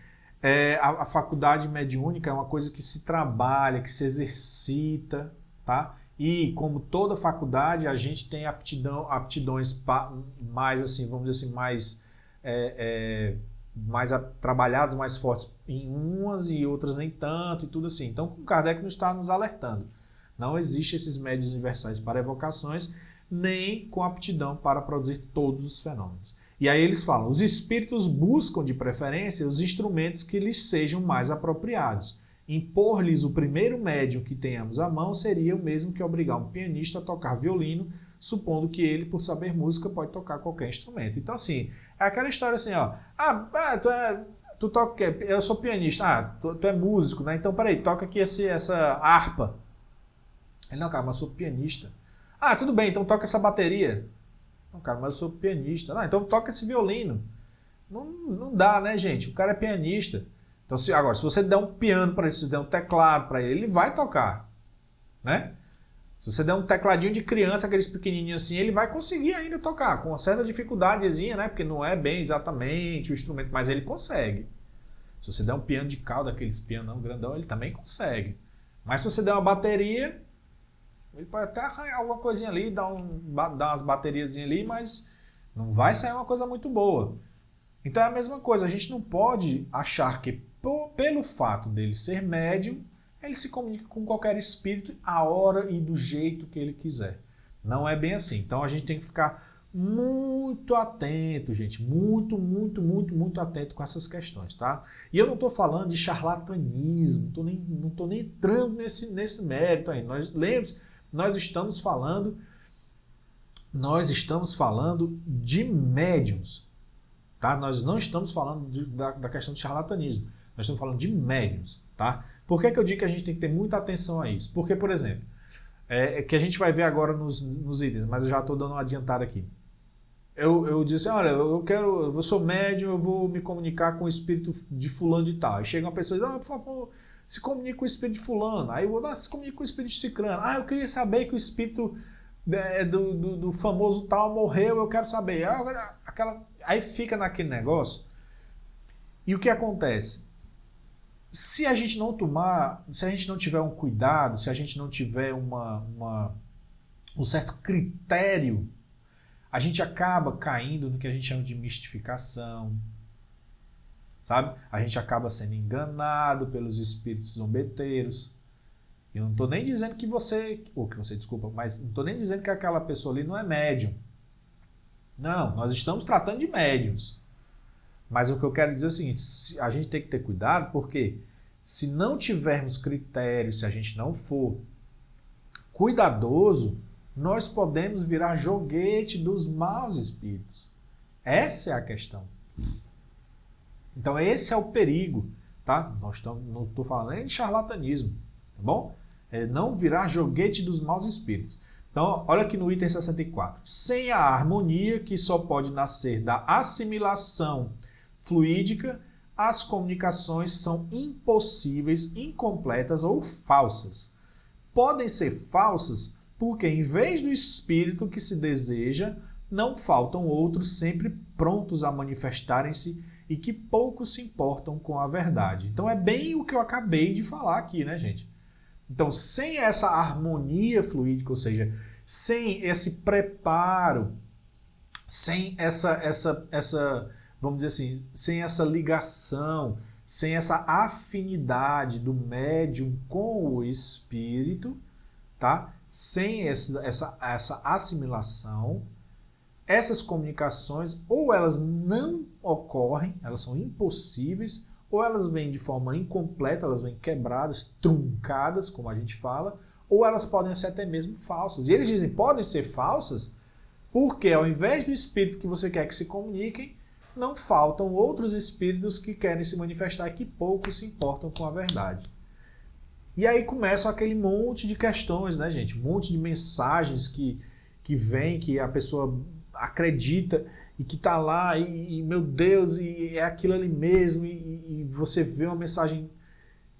a faculdade mediúnica é uma coisa que se trabalha, que se exercita, tá? E como toda faculdade, a gente tem aptidões mais assim, vamos dizer assim, mais trabalhadas, mais fortes em umas e outras nem tanto e tudo assim. Então, o Kardec nos está nos alertando. Não existe esses médios universais para evocações, nem com aptidão para produzir todos os fenômenos. E aí eles falam, os espíritos buscam de preferência os instrumentos que lhes sejam mais apropriados. Impor-lhes o primeiro médium que tenhamos à mão seria o mesmo que obrigar um pianista a tocar violino, supondo que ele, por saber música, pode tocar qualquer instrumento. Então, assim, é aquela história assim, ó, tu toca o quê? Eu sou pianista, tu é músico, né? Então, peraí, toca aqui essa harpa. Ele, não, cara, mas eu sou pianista. Tudo bem, então toca essa bateria. Não, cara, mas eu sou pianista. Não, então toca esse violino. Não dá, né, gente? O cara é pianista. Então, se você der um piano para ele, se você der um teclado para ele, ele vai tocar, né? Se você der um tecladinho de criança, aqueles pequenininhos assim, ele vai conseguir ainda tocar, com uma certa dificuldadezinha, né? Porque não é bem exatamente o instrumento, mas ele consegue. Se você der um piano de cauda, aqueles pianão grandão, ele também consegue. Mas se você der uma bateria... Ele pode até arranhar alguma coisinha ali, dar umas bateriazinhas ali, mas não vai sair uma coisa muito boa. Então é a mesma coisa, a gente não pode achar que pelo fato dele ser médium, ele se comunica com qualquer espírito a hora e do jeito que ele quiser. Não é bem assim. Então a gente tem que ficar muito atento, gente. Muito atento com essas questões, tá? E eu não estou falando de charlatanismo, não estou nem entrando nesse mérito aí. Nós estamos falando de médiums, tá? Nós não estamos falando da questão do charlatanismo, nós estamos falando de médiums, tá? Por que eu digo que a gente tem que ter muita atenção a isso? Porque, por exemplo, que a gente vai ver agora nos itens, mas eu já estou dando uma adiantada aqui. Eu disse, olha, eu sou médium, eu vou me comunicar com o espírito de fulano de tal. Aí chega uma pessoa e diz, por favor, se comunique com o espírito de fulano. Aí eu vou se comunique com o espírito de ciclano. Eu queria saber que o espírito do famoso tal morreu, eu quero saber. Aí fica naquele negócio. E o que acontece? Se a gente não tiver um cuidado, se a gente não tiver um certo critério, a gente acaba caindo no que a gente chama de mistificação, sabe? A gente acaba sendo enganado pelos espíritos zombeteiros. Eu não estou nem dizendo mas não estou nem dizendo que aquela pessoa ali não é médium. Não, nós estamos tratando de médiums. Mas o que eu quero dizer é o seguinte, a gente tem que ter cuidado, porque se não tivermos critérios, se a gente não for cuidadoso, nós podemos virar joguete dos maus espíritos. Essa é a questão. Então esse é o perigo, tá? Não estou falando nem de charlatanismo, tá bom? É não virar joguete dos maus espíritos. Então, olha aqui no item 64. Sem a harmonia, que só pode nascer da assimilação fluídica, as comunicações são impossíveis, incompletas ou falsas. Podem ser falsas porque, em vez do espírito que se deseja, não faltam outros sempre prontos a manifestarem-se e que pouco se importam com a verdade. Então é bem o que eu acabei de falar aqui, né, gente? Então, sem essa harmonia fluídica, ou seja, sem esse preparo, sem essa vamos dizer assim, sem essa ligação, sem essa afinidade do médium com o espírito, tá? Sem essa assimilação, essas comunicações ou elas não ocorrem, elas são impossíveis, ou elas vêm de forma incompleta, elas vêm quebradas, truncadas, como a gente fala, ou elas podem ser até mesmo falsas. E eles dizem, podem ser falsas, porque ao invés do espírito que você quer que se comuniquem, não faltam outros espíritos que querem se manifestar e que pouco se importam com a verdade. E aí começam aquele monte de questões, né, gente? Um monte de mensagens que vem, que a pessoa acredita e que está lá e meu Deus, e é aquilo ali mesmo, e você vê uma mensagem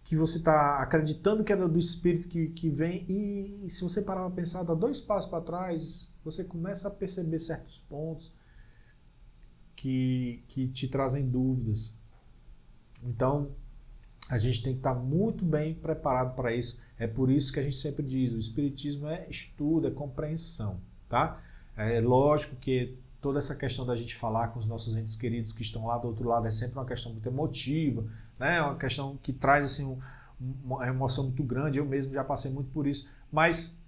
que você está acreditando que é do Espírito que vem, e se você parar para pensar, dá 2 passos para trás, você começa a perceber certos pontos que te trazem dúvidas. Então, a gente tem que estar muito bem preparado para isso. É por isso que a gente sempre diz, o Espiritismo é estudo, é compreensão, tá? É lógico que toda essa questão da gente falar com os nossos entes queridos que estão lá do outro lado é sempre uma questão muito emotiva, né? Uma questão que traz assim, uma emoção muito grande. Eu mesmo já passei muito por isso. Mas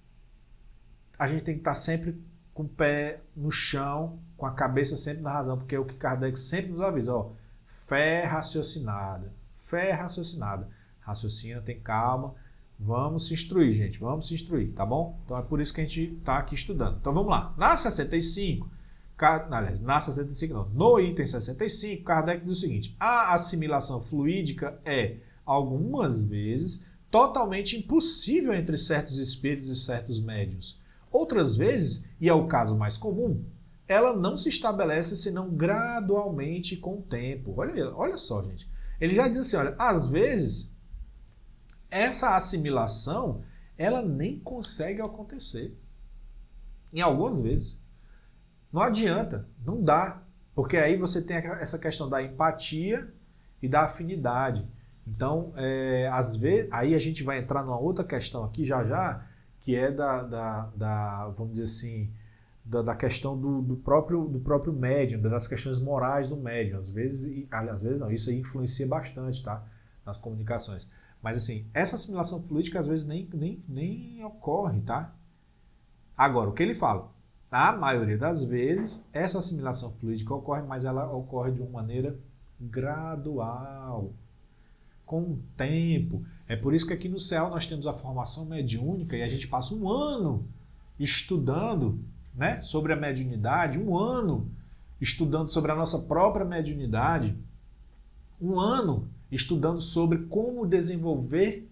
a gente tem que estar sempre com o pé no chão, com a cabeça sempre na razão, porque é o que Kardec sempre nos avisa, ó, fé raciocinada. Fé raciocinada. Raciocina, tem calma. Vamos se instruir, gente. Vamos se instruir, tá bom? Então é por isso que a gente está aqui estudando. Então vamos lá. Na 65, aliás, na 65 não, no item 65, Kardec diz o seguinte: a assimilação fluídica é, algumas vezes, totalmente impossível entre certos espíritos e certos médiuns. Outras vezes, e é o caso mais comum, ela não se estabelece senão gradualmente com o tempo. Olha só, gente. Ele já diz assim, olha, às vezes essa assimilação ela nem consegue acontecer. Em algumas vezes. Não adianta, não dá. Porque aí você tem essa questão da empatia e da afinidade. Então, às vezes, aí a gente vai entrar numa outra questão aqui já, que é vamos dizer assim, da questão do próprio médium, das questões morais do médium. Às vezes não, isso aí influencia bastante, tá? Nas comunicações. Mas assim, essa assimilação política às vezes nem ocorre, tá? Agora, o que ele fala? A maioria das vezes, essa assimilação fluídica ocorre, mas ela ocorre de uma maneira gradual, com o tempo. É por isso que aqui no céu nós temos a formação mediúnica e a gente passa um ano estudando, né, sobre a mediunidade, um ano estudando sobre a nossa própria mediunidade, um ano estudando sobre como desenvolver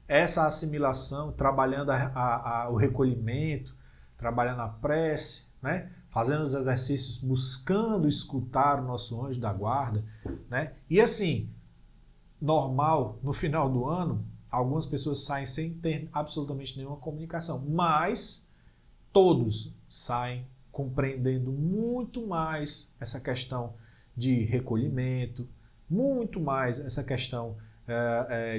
essa assimilação, trabalhando o recolhimento, trabalhando a prece, né? Fazendo os exercícios, buscando escutar o nosso anjo da guarda, né? E assim, normal, no final do ano, algumas pessoas saem sem ter absolutamente nenhuma comunicação, mas todos saem compreendendo muito mais essa questão de recolhimento, muito mais essa questão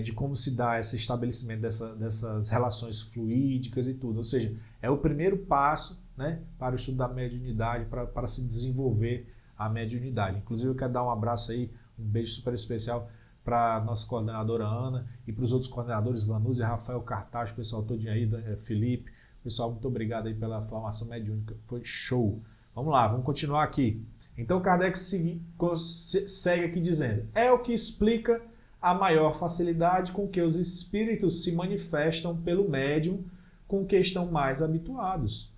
de como se dá esse estabelecimento dessas relações fluídicas e tudo. Ou seja, é o primeiro passo, né, para o estudo da mediunidade, para se desenvolver a mediunidade. Inclusive eu quero dar um abraço aí, um beijo super especial para a nossa coordenadora Ana e para os outros coordenadores, Vanusa e Rafael Cartacho, o pessoal todinho aí, Felipe. Pessoal, muito obrigado aí pela formação mediúnica, foi show. Vamos lá, vamos continuar aqui. Então Kardec segue aqui dizendo, é o que explica a maior facilidade com que os espíritos se manifestam pelo médium com que estão mais habituados.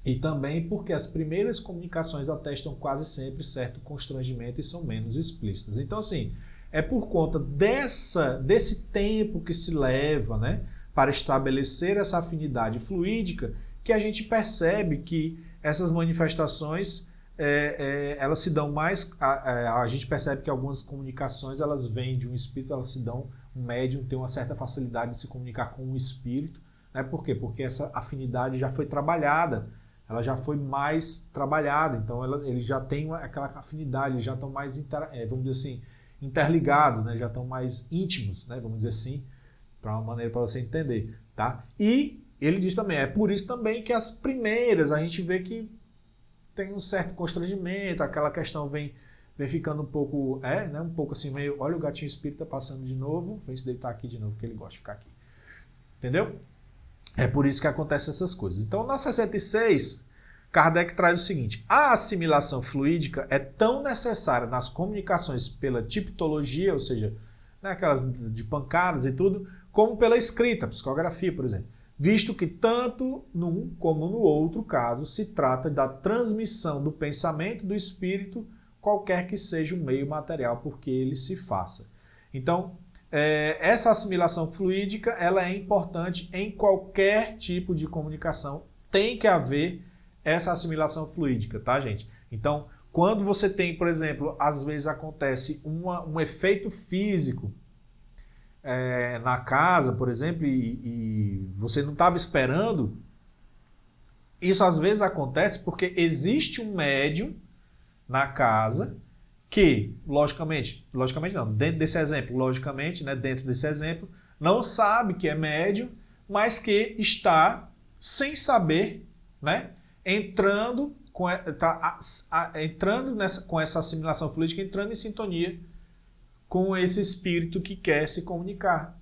E também porque as primeiras comunicações atestam quase sempre certo constrangimento e são menos explícitas. Então, assim, é por conta desse tempo que se leva, né, para estabelecer essa afinidade fluídica que a gente percebe que essas manifestações elas se dão mais, a gente percebe que algumas comunicações elas vêm de um espírito, elas se dão, um médium tem uma certa facilidade de se comunicar com um espírito, né? Por quê? Porque essa afinidade já foi trabalhada, ela já foi mais trabalhada, então eles já têm aquela afinidade, eles já estão mais, vamos dizer assim, interligados, né? Já estão mais íntimos, né? Vamos dizer assim, para uma maneira para você entender, tá? E ele diz também, é por isso também que as primeiras a gente vê que tem um certo constrangimento, aquela questão vem vem ficando um pouco, né, um pouco assim, meio, olha o gatinho espírita passando de novo, vem se deitar aqui de novo, porque ele gosta de ficar aqui. Entendeu? É por isso que acontecem essas coisas. Então, na 66, Kardec traz o seguinte: a assimilação fluídica é tão necessária nas comunicações pela tipologia, ou seja, né, aquelas de pancadas e tudo, como pela escrita, psicografia, por exemplo, visto que tanto num como no outro caso se trata da transmissão do pensamento do espírito, qualquer que seja o meio material por que ele se faça. Então, essa assimilação fluídica ela é importante em qualquer tipo de comunicação. Tem que haver essa assimilação fluídica, tá, gente? Então, quando você tem, por exemplo, às vezes acontece um efeito físico na casa, por exemplo, e você não estava esperando, isso às vezes acontece porque existe um médium na casa que, logicamente não, dentro desse exemplo, não sabe que é médium, mas que está, sem saber, né, entrando com essa assimilação fluídica, entrando em sintonia com esse espírito que quer se comunicar,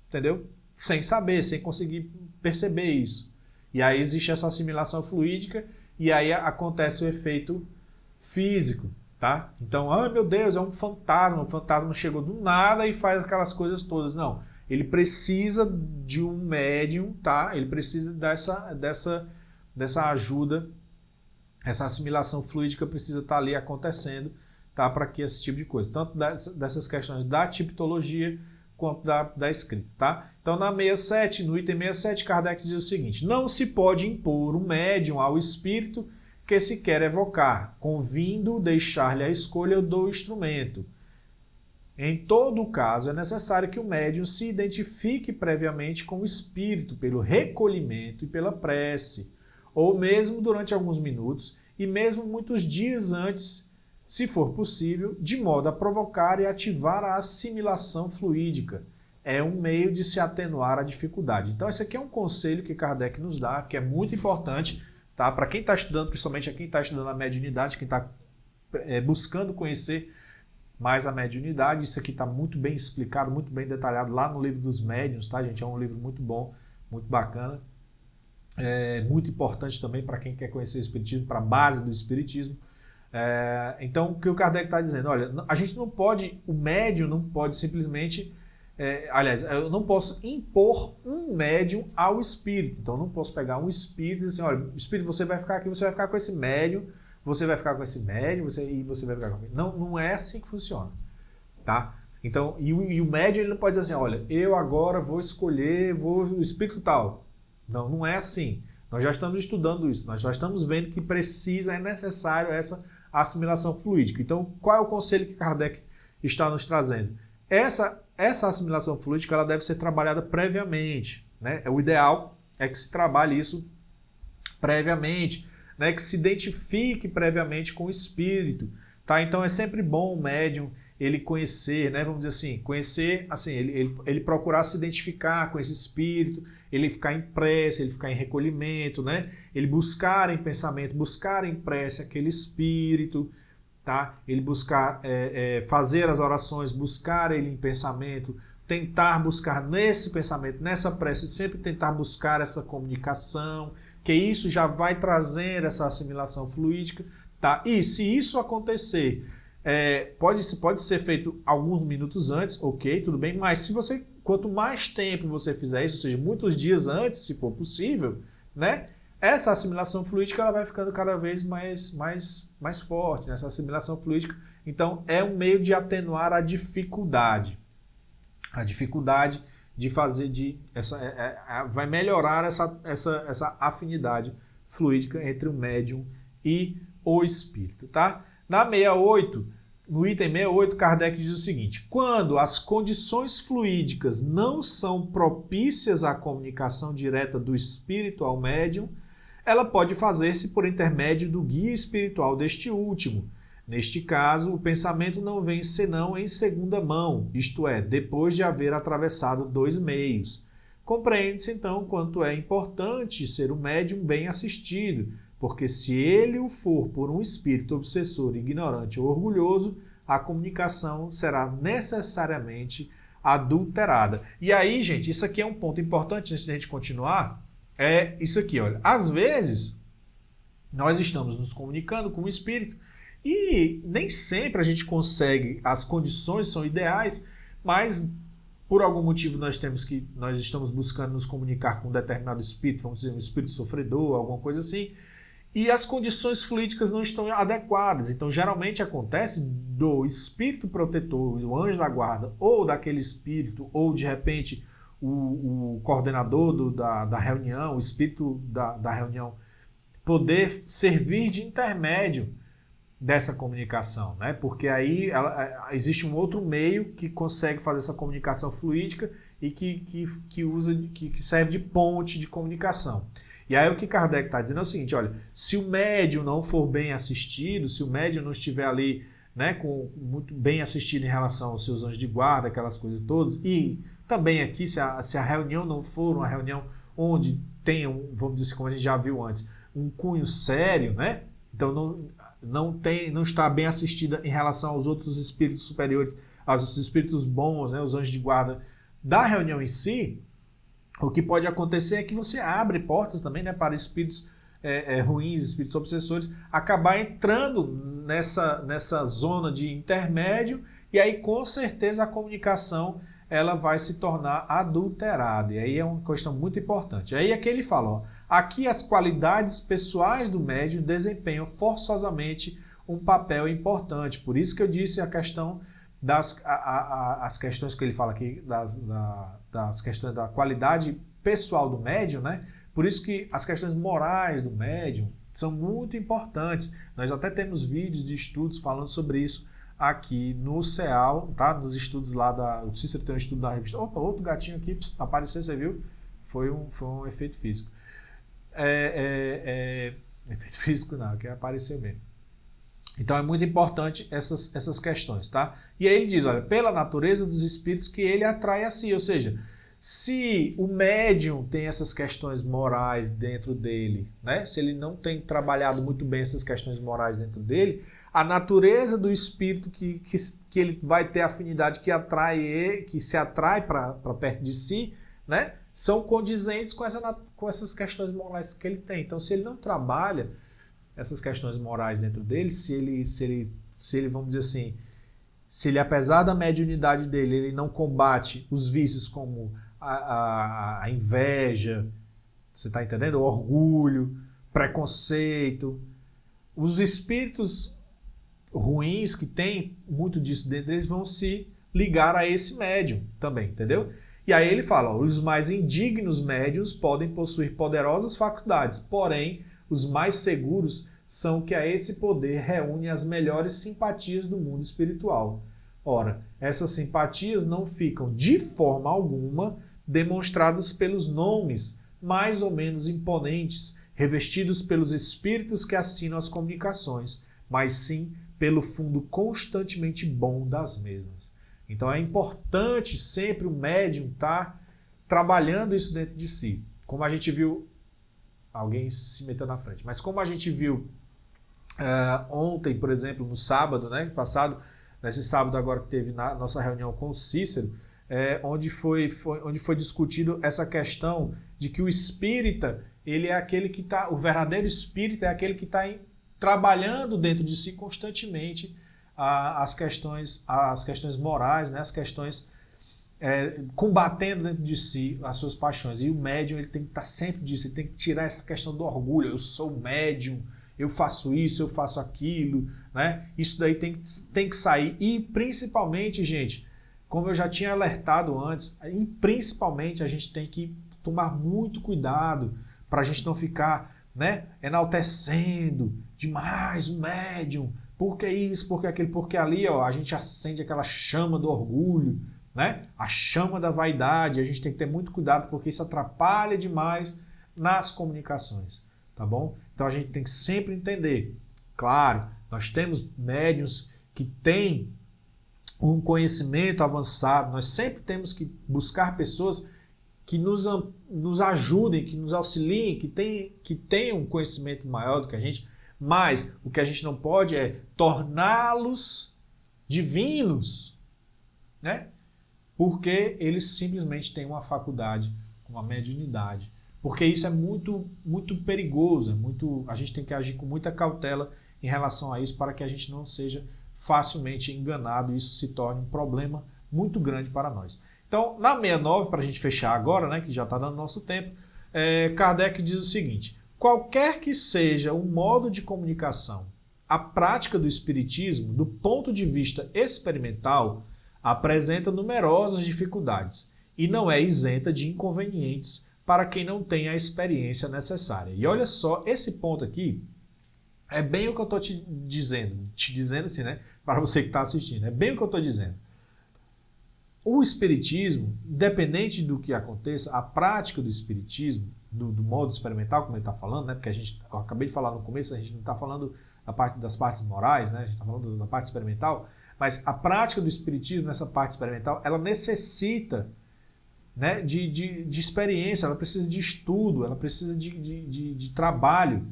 entendeu? Sem saber, sem conseguir perceber isso. E aí existe essa assimilação fluídica e aí acontece o efeito físico, tá? Então, meu Deus, é um fantasma chegou do nada e faz aquelas coisas todas. Não, ele precisa de um médium, tá? Ele precisa dessa ajuda, essa assimilação fluídica precisa estar ali acontecendo, tá? Para que esse tipo de coisa, tanto dessas questões da tipologia quanto da escrita, tá? Então, no item 67, Kardec diz o seguinte: não se pode impor um médium ao espírito que se quer evocar, convindo deixar-lhe a escolha do instrumento. Em todo caso, é necessário que o médium se identifique previamente com o espírito pelo recolhimento e pela prece, ou mesmo durante alguns minutos e mesmo muitos dias antes, se for possível, de modo a provocar e ativar a assimilação fluídica. É um meio de se atenuar a dificuldade. Então, esse aqui é um conselho que Kardec nos dá, que é muito importante, tá? Para quem está estudando, principalmente quem está estudando a mediunidade, quem está buscando conhecer mais a mediunidade, isso aqui está muito bem explicado, muito bem detalhado lá no livro dos médiuns, tá, gente? É um livro muito bom, muito bacana, muito importante também para quem quer conhecer o espiritismo, para a base do espiritismo. Então, o que o Kardec está dizendo? Olha, a gente não pode, o médium não pode simplesmente, aliás, eu não posso impor um médium ao espírito. Então, eu não posso pegar um espírito e dizer assim, olha, espírito, você vai ficar aqui, você vai ficar com esse médium, você vai ficar com esse médium, e você vai ficar com ele. Não é assim que funciona, tá? Então, e o médium ele não pode dizer assim, olha, eu agora vou escolher, o espírito tal. Não é assim. Nós já estamos estudando isso, nós já estamos vendo que é necessário essa assimilação fluídica. Então, qual é o conselho que Kardec está nos trazendo? Essa assimilação fluídica ela deve ser trabalhada previamente, né? O ideal é que se trabalhe isso previamente, né? Que se identifique previamente com o espírito, tá? Então, é sempre bom o médium ele conhecer, né? Vamos dizer assim, conhecer, assim, ele procurar se identificar com esse espírito, ele ficar em prece, ele ficar em recolhimento, né? Ele buscar em pensamento, buscar em prece aquele espírito, tá? Ele buscar fazer as orações, buscar ele em pensamento, tentar buscar nesse pensamento, nessa prece, sempre tentar buscar essa comunicação, que isso já vai trazer essa assimilação fluídica, tá? E se isso acontecer, pode ser feito alguns minutos antes, ok, tudo bem, mas se você, quanto mais tempo você fizer isso, ou seja, muitos dias antes, se for possível, né? Essa assimilação fluídica ela vai ficando cada vez mais forte, nessa assimilação fluídica. Então, é um meio de atenuar a dificuldade. A dificuldade de fazer, vai melhorar essa afinidade fluídica entre o médium e o espírito, tá? No item 68, Kardec diz o seguinte: quando as condições fluídicas não são propícias à comunicação direta do espírito ao médium, ela pode fazer-se por intermédio do guia espiritual deste último. Neste caso, o pensamento não vem senão em segunda mão, isto é, depois de haver atravessado 2 meios. Compreende-se então quanto é importante ser o médium bem assistido, porque se ele o for por um espírito obsessor, ignorante ou orgulhoso, a comunicação será necessariamente adulterada. E aí, gente, isso aqui é um ponto importante antes de a gente continuar, é isso aqui, olha. Às vezes, nós estamos nos comunicando com o espírito e nem sempre a gente consegue, as condições são ideais, mas por algum motivo nós estamos buscando nos comunicar com um determinado espírito, vamos dizer, um espírito sofredor, alguma coisa assim, e as condições fluídicas não estão adequadas. Então, geralmente acontece do espírito protetor, o anjo da guarda, ou daquele espírito, ou de repente o coordenador da reunião, o espírito da reunião, poder servir de intermédio dessa comunicação, né? Porque aí existe um outro meio que consegue fazer essa comunicação fluídica e que serve de ponte de comunicação. E aí o que Kardec está dizendo é o seguinte, olha, se o médium não for bem assistido, se o médium não estiver ali, né, muito bem assistido em relação aos seus anjos de guarda, aquelas coisas todas, e também aqui, se a reunião não for uma reunião onde tenha, vamos dizer como a gente já viu antes, um cunho sério, né? Então não está bem assistida em relação aos outros espíritos superiores, aos espíritos bons, né, os anjos de guarda da reunião em si, o que pode acontecer é que você abre portas também, né, para espíritos ruins, espíritos obsessores, acabar entrando nessa zona de intermédio e aí com certeza a comunicação ela vai se tornar adulterada. E aí é uma questão muito importante. Aí é que ele fala, ó, aqui as qualidades pessoais do médium desempenham forçosamente um papel importante. Por isso que eu disse a questão as questões que ele fala aqui, das questões da qualidade pessoal do médium, né? Por isso que as questões morais do médium são muito importantes. Nós até temos vídeos de estudos falando sobre isso aqui no CEAL, tá? Nos estudos lá o Cícero tem um estudo da revista. Opa, outro gatinho aqui, apareceu, você viu? Foi um efeito físico. Efeito físico não, que apareceu mesmo. Então é muito importante essas questões, tá? E aí ele diz, olha, pela natureza dos espíritos que ele atrai a si, ou seja, se o médium tem essas questões morais dentro dele, né? Se ele não tem trabalhado muito bem essas questões morais dentro dele, a natureza do espírito que ele vai ter afinidade, que se atrai para perto de si, né? São condizentes com essas questões morais que ele tem. Então, se ele não trabalha essas questões morais dentro dele, se ele, vamos dizer assim, se ele, apesar da mediunidade dele, ele não combate os vícios como a inveja, você está entendendo? O orgulho, preconceito, os espíritos ruins que tem muito disso dentro deles vão se ligar a esse médium também, entendeu? E aí ele fala, ó, os mais indignos médiuns podem possuir poderosas faculdades, porém, os mais seguros são que a esse poder reúne as melhores simpatias do mundo espiritual. Ora, essas simpatias não ficam de forma alguma demonstradas pelos nomes mais ou menos imponentes, revestidos pelos espíritos que assinam as comunicações, mas sim pelo fundo constantemente bom das mesmas. Então é importante sempre o médium estar trabalhando isso dentro de si. Como a gente viu, alguém se meteu na frente, mas como a gente viu ontem, por exemplo, no sábado, né, passado, nesse sábado agora que teve na nossa reunião com o Cícero, onde foi discutido essa questão de que o espírita, ele é aquele que está, o verdadeiro espírita é aquele que está trabalhando dentro de si constantemente as questões morais, né, as questões combatendo dentro de si as suas paixões. E o médium ele tem que estar sempre disso, ele tem que tirar essa questão do orgulho, eu sou médium, eu faço isso, eu faço aquilo, né? Isso daí tem que sair. E principalmente, gente, como eu já tinha alertado antes, e principalmente a gente tem que tomar muito cuidado para a gente não ficar, né, enaltecendo demais o médium, porque isso, porque aquilo, porque ali, ó, a gente acende aquela chama do orgulho, né? A chama da vaidade. A gente tem que ter muito cuidado porque isso atrapalha demais nas comunicações, tá bom? Então a gente tem que sempre entender, claro, nós temos médiuns que têm um conhecimento avançado, nós sempre temos que buscar pessoas nos ajudem, que nos auxiliem, que tenham um conhecimento maior do que a gente, mas o que a gente não pode é torná-los divinos, né? Porque eles simplesmente têm uma faculdade, uma mediunidade. Porque isso é muito, muito perigoso, a gente tem que agir com muita cautela em relação a isso para que a gente não seja facilmente enganado e isso se torne um problema muito grande para nós. Então, na 69, para a gente fechar agora, né, que já está dando nosso tempo, Kardec diz o seguinte: qualquer que seja o modo de comunicação, a prática do espiritismo, do ponto de vista experimental, apresenta numerosas dificuldades e não é isenta de inconvenientes para quem não tem a experiência necessária. E olha só, esse ponto aqui é bem o que eu estou te dizendo assim, né, para você que está assistindo, é bem o que eu estou dizendo. O espiritismo, independente do que aconteça, a prática do espiritismo, do modo experimental, como ele está falando, né, porque eu acabei de falar no começo, a gente não está falando das partes morais, né, a gente está falando da parte experimental, mas a prática do espiritismo nessa parte experimental, ela necessita, né, de experiência, ela precisa de estudo, ela precisa de trabalho.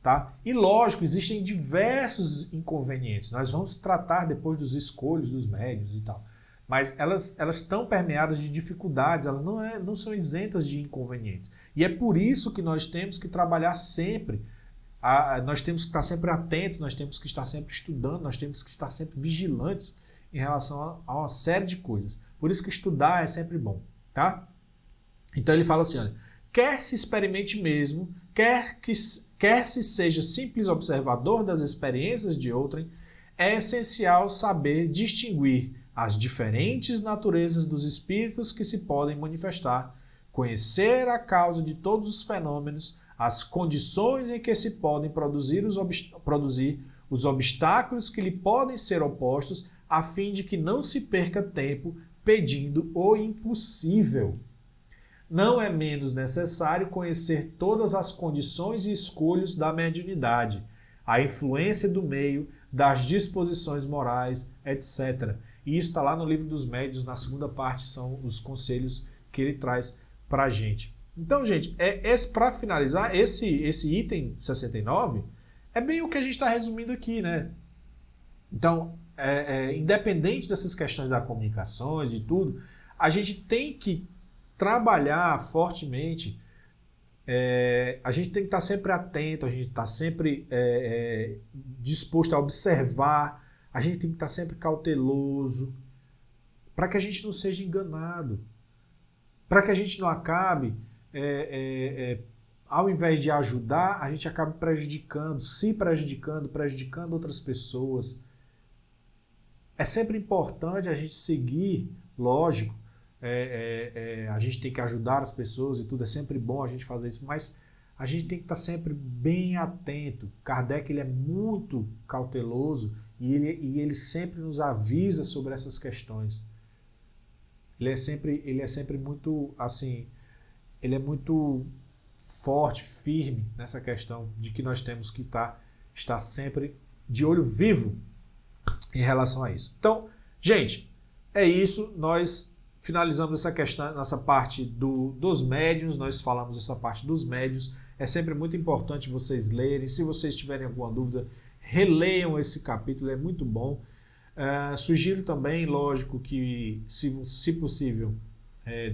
Tá? E lógico, existem diversos inconvenientes. Nós vamos tratar depois dos escolhos dos médiuns e tal. Mas elas estão permeadas de dificuldades, elas não são isentas de inconvenientes. E é por isso que nós temos que trabalhar sempre. Nós temos que estar sempre atentos, nós temos que estar sempre estudando, nós temos que estar sempre vigilantes em relação a uma série de coisas. Por isso que estudar é sempre bom. Tá? Então ele fala assim, olha, quer se experimente mesmo, quer se seja simples observador das experiências de outrem, é essencial saber distinguir as diferentes naturezas dos espíritos que se podem manifestar, conhecer a causa de todos os fenômenos, as condições em que se podem produzir os obstáculos que lhe podem ser opostos, a fim de que não se perca tempo pedindo o impossível. Não é menos necessário conhecer todas as condições e escolhas da mediunidade, a influência do meio, das disposições morais, etc. E isso está lá no Livro dos Médiuns, na segunda parte, são os conselhos que ele traz para a gente. Então, gente, para finalizar, esse item 69 é bem o que a gente está resumindo aqui, né? Então, independente dessas questões das comunicações, de tudo, a gente tem que trabalhar fortemente, a gente tem que estar sempre atento, a gente está sempre disposto a observar, a gente tem que estar sempre cauteloso, para que a gente não seja enganado, para que a gente não acabe, ao invés de ajudar, a gente acabe prejudicando outras pessoas. É sempre importante a gente seguir, lógico, a gente tem que ajudar as pessoas e tudo, é sempre bom a gente fazer isso, mas a gente tem que estar sempre bem atento. Kardec ele é muito cauteloso e ele sempre nos avisa sobre essas questões. Ele é sempre muito, assim, ele é muito forte, firme nessa questão de que nós temos que estar sempre de olho vivo em relação a isso. Então, gente, é isso. Nós finalizamos essa questão, nossa parte dos médiuns, nós falamos essa parte dos médiuns. É sempre muito importante vocês lerem. Se vocês tiverem alguma dúvida, releiam esse capítulo, é muito bom. Sugiro também, lógico, que, se possível,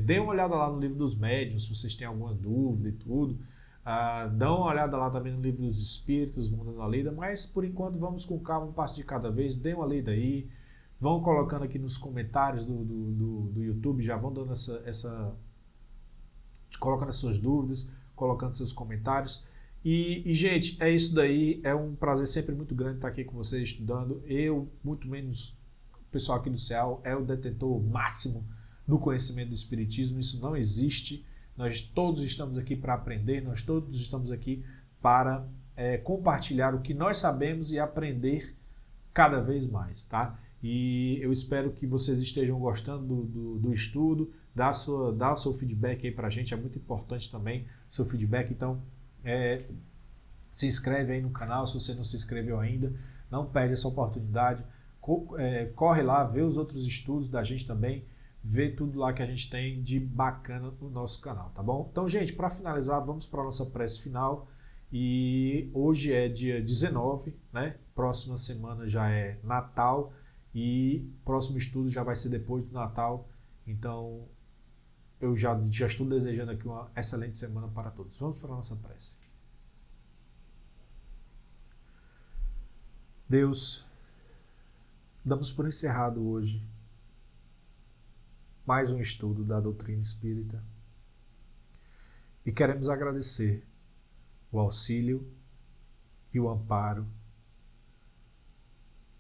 dê uma olhada lá no Livro dos Médiuns, se vocês têm alguma dúvida e tudo. Dá uma olhada lá também no Livro dos Espíritos, vamos dando uma lida, mas por enquanto vamos com calma, um passo de cada vez, dê uma lida aí, vão colocando aqui nos comentários do YouTube, já vão dando colocando as suas dúvidas, colocando seus comentários. E, gente, é isso daí, é um prazer sempre muito grande estar aqui com vocês estudando. Eu, muito menos o pessoal aqui do CEAL, é o detentor máximo do conhecimento do Espiritismo, isso não existe. Nós todos estamos aqui para aprender, nós todos estamos aqui para compartilhar o que nós sabemos e aprender cada vez mais, tá? E eu espero que vocês estejam gostando do estudo, dá o seu feedback aí para a gente, é muito importante também o seu feedback. Então, se inscreve aí no canal, se você não se inscreveu ainda, não perde essa oportunidade, corre lá, vê os outros estudos da gente também, ver tudo lá que a gente tem de bacana no nosso canal, tá bom? Então, gente, para finalizar, vamos para a nossa prece final. E hoje é dia 19, né? Próxima semana já é Natal e próximo estudo já vai ser depois do Natal. Então, eu já estou desejando aqui uma excelente semana para todos. Vamos para a nossa prece. Deus, damos por encerrado hoje mais um estudo da doutrina espírita e queremos agradecer o auxílio e o amparo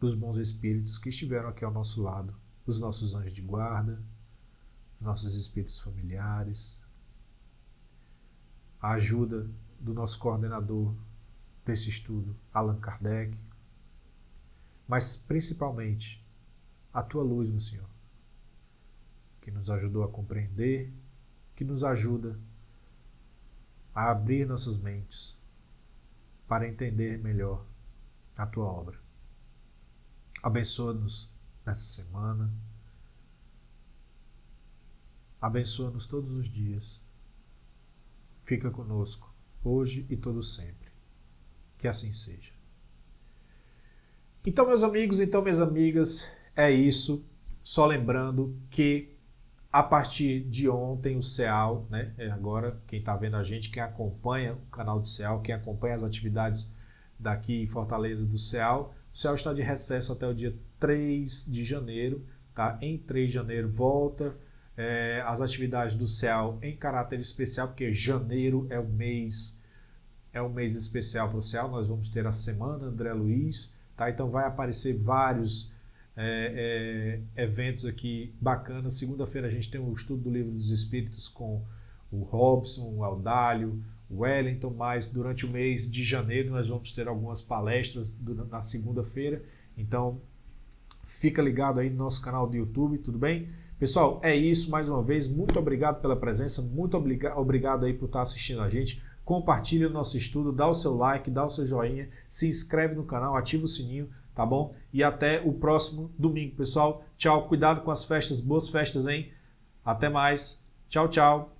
dos bons espíritos que estiveram aqui ao nosso lado, os nossos anjos de guarda, os nossos espíritos familiares, a ajuda do nosso coordenador desse estudo, Allan Kardec, mas principalmente a tua luz, meu Senhor, que nos ajudou a compreender, que nos ajuda a abrir nossas mentes para entender melhor a tua obra. Abençoa-nos nessa semana, abençoa-nos todos os dias, fica conosco hoje e todo sempre, que assim seja. Então, meus amigos, então, minhas amigas, é isso. Só lembrando que a partir de ontem o CEAL, né, agora quem está vendo a gente, quem acompanha o canal do CEAL, quem acompanha as atividades daqui em Fortaleza do CEAL, o CEAL está de recesso até o dia 3 de janeiro. Tá? Em 3 de janeiro volta as atividades do CEAL em caráter especial, porque janeiro é um mês especial para o CEAL. Nós vamos ter a Semana André Luiz. Tá? Então vai aparecer vários eventos aqui bacanas. Segunda-feira a gente tem o estudo do Livro dos Espíritos com o Robson, o Audálio, o Wellington, mas durante o mês de janeiro nós vamos ter algumas palestras na segunda-feira. Então fica ligado aí no nosso canal do YouTube, tudo bem? Pessoal, é isso. Mais uma vez, muito obrigado pela presença, muito obrigado aí por estar assistindo a gente. Compartilhe o nosso estudo, dá o seu like, dá o seu joinha, se inscreve no canal, ativa o sininho, tá bom? E até o próximo domingo, pessoal. Tchau, cuidado com as festas, boas festas, hein? Até mais. Tchau, tchau.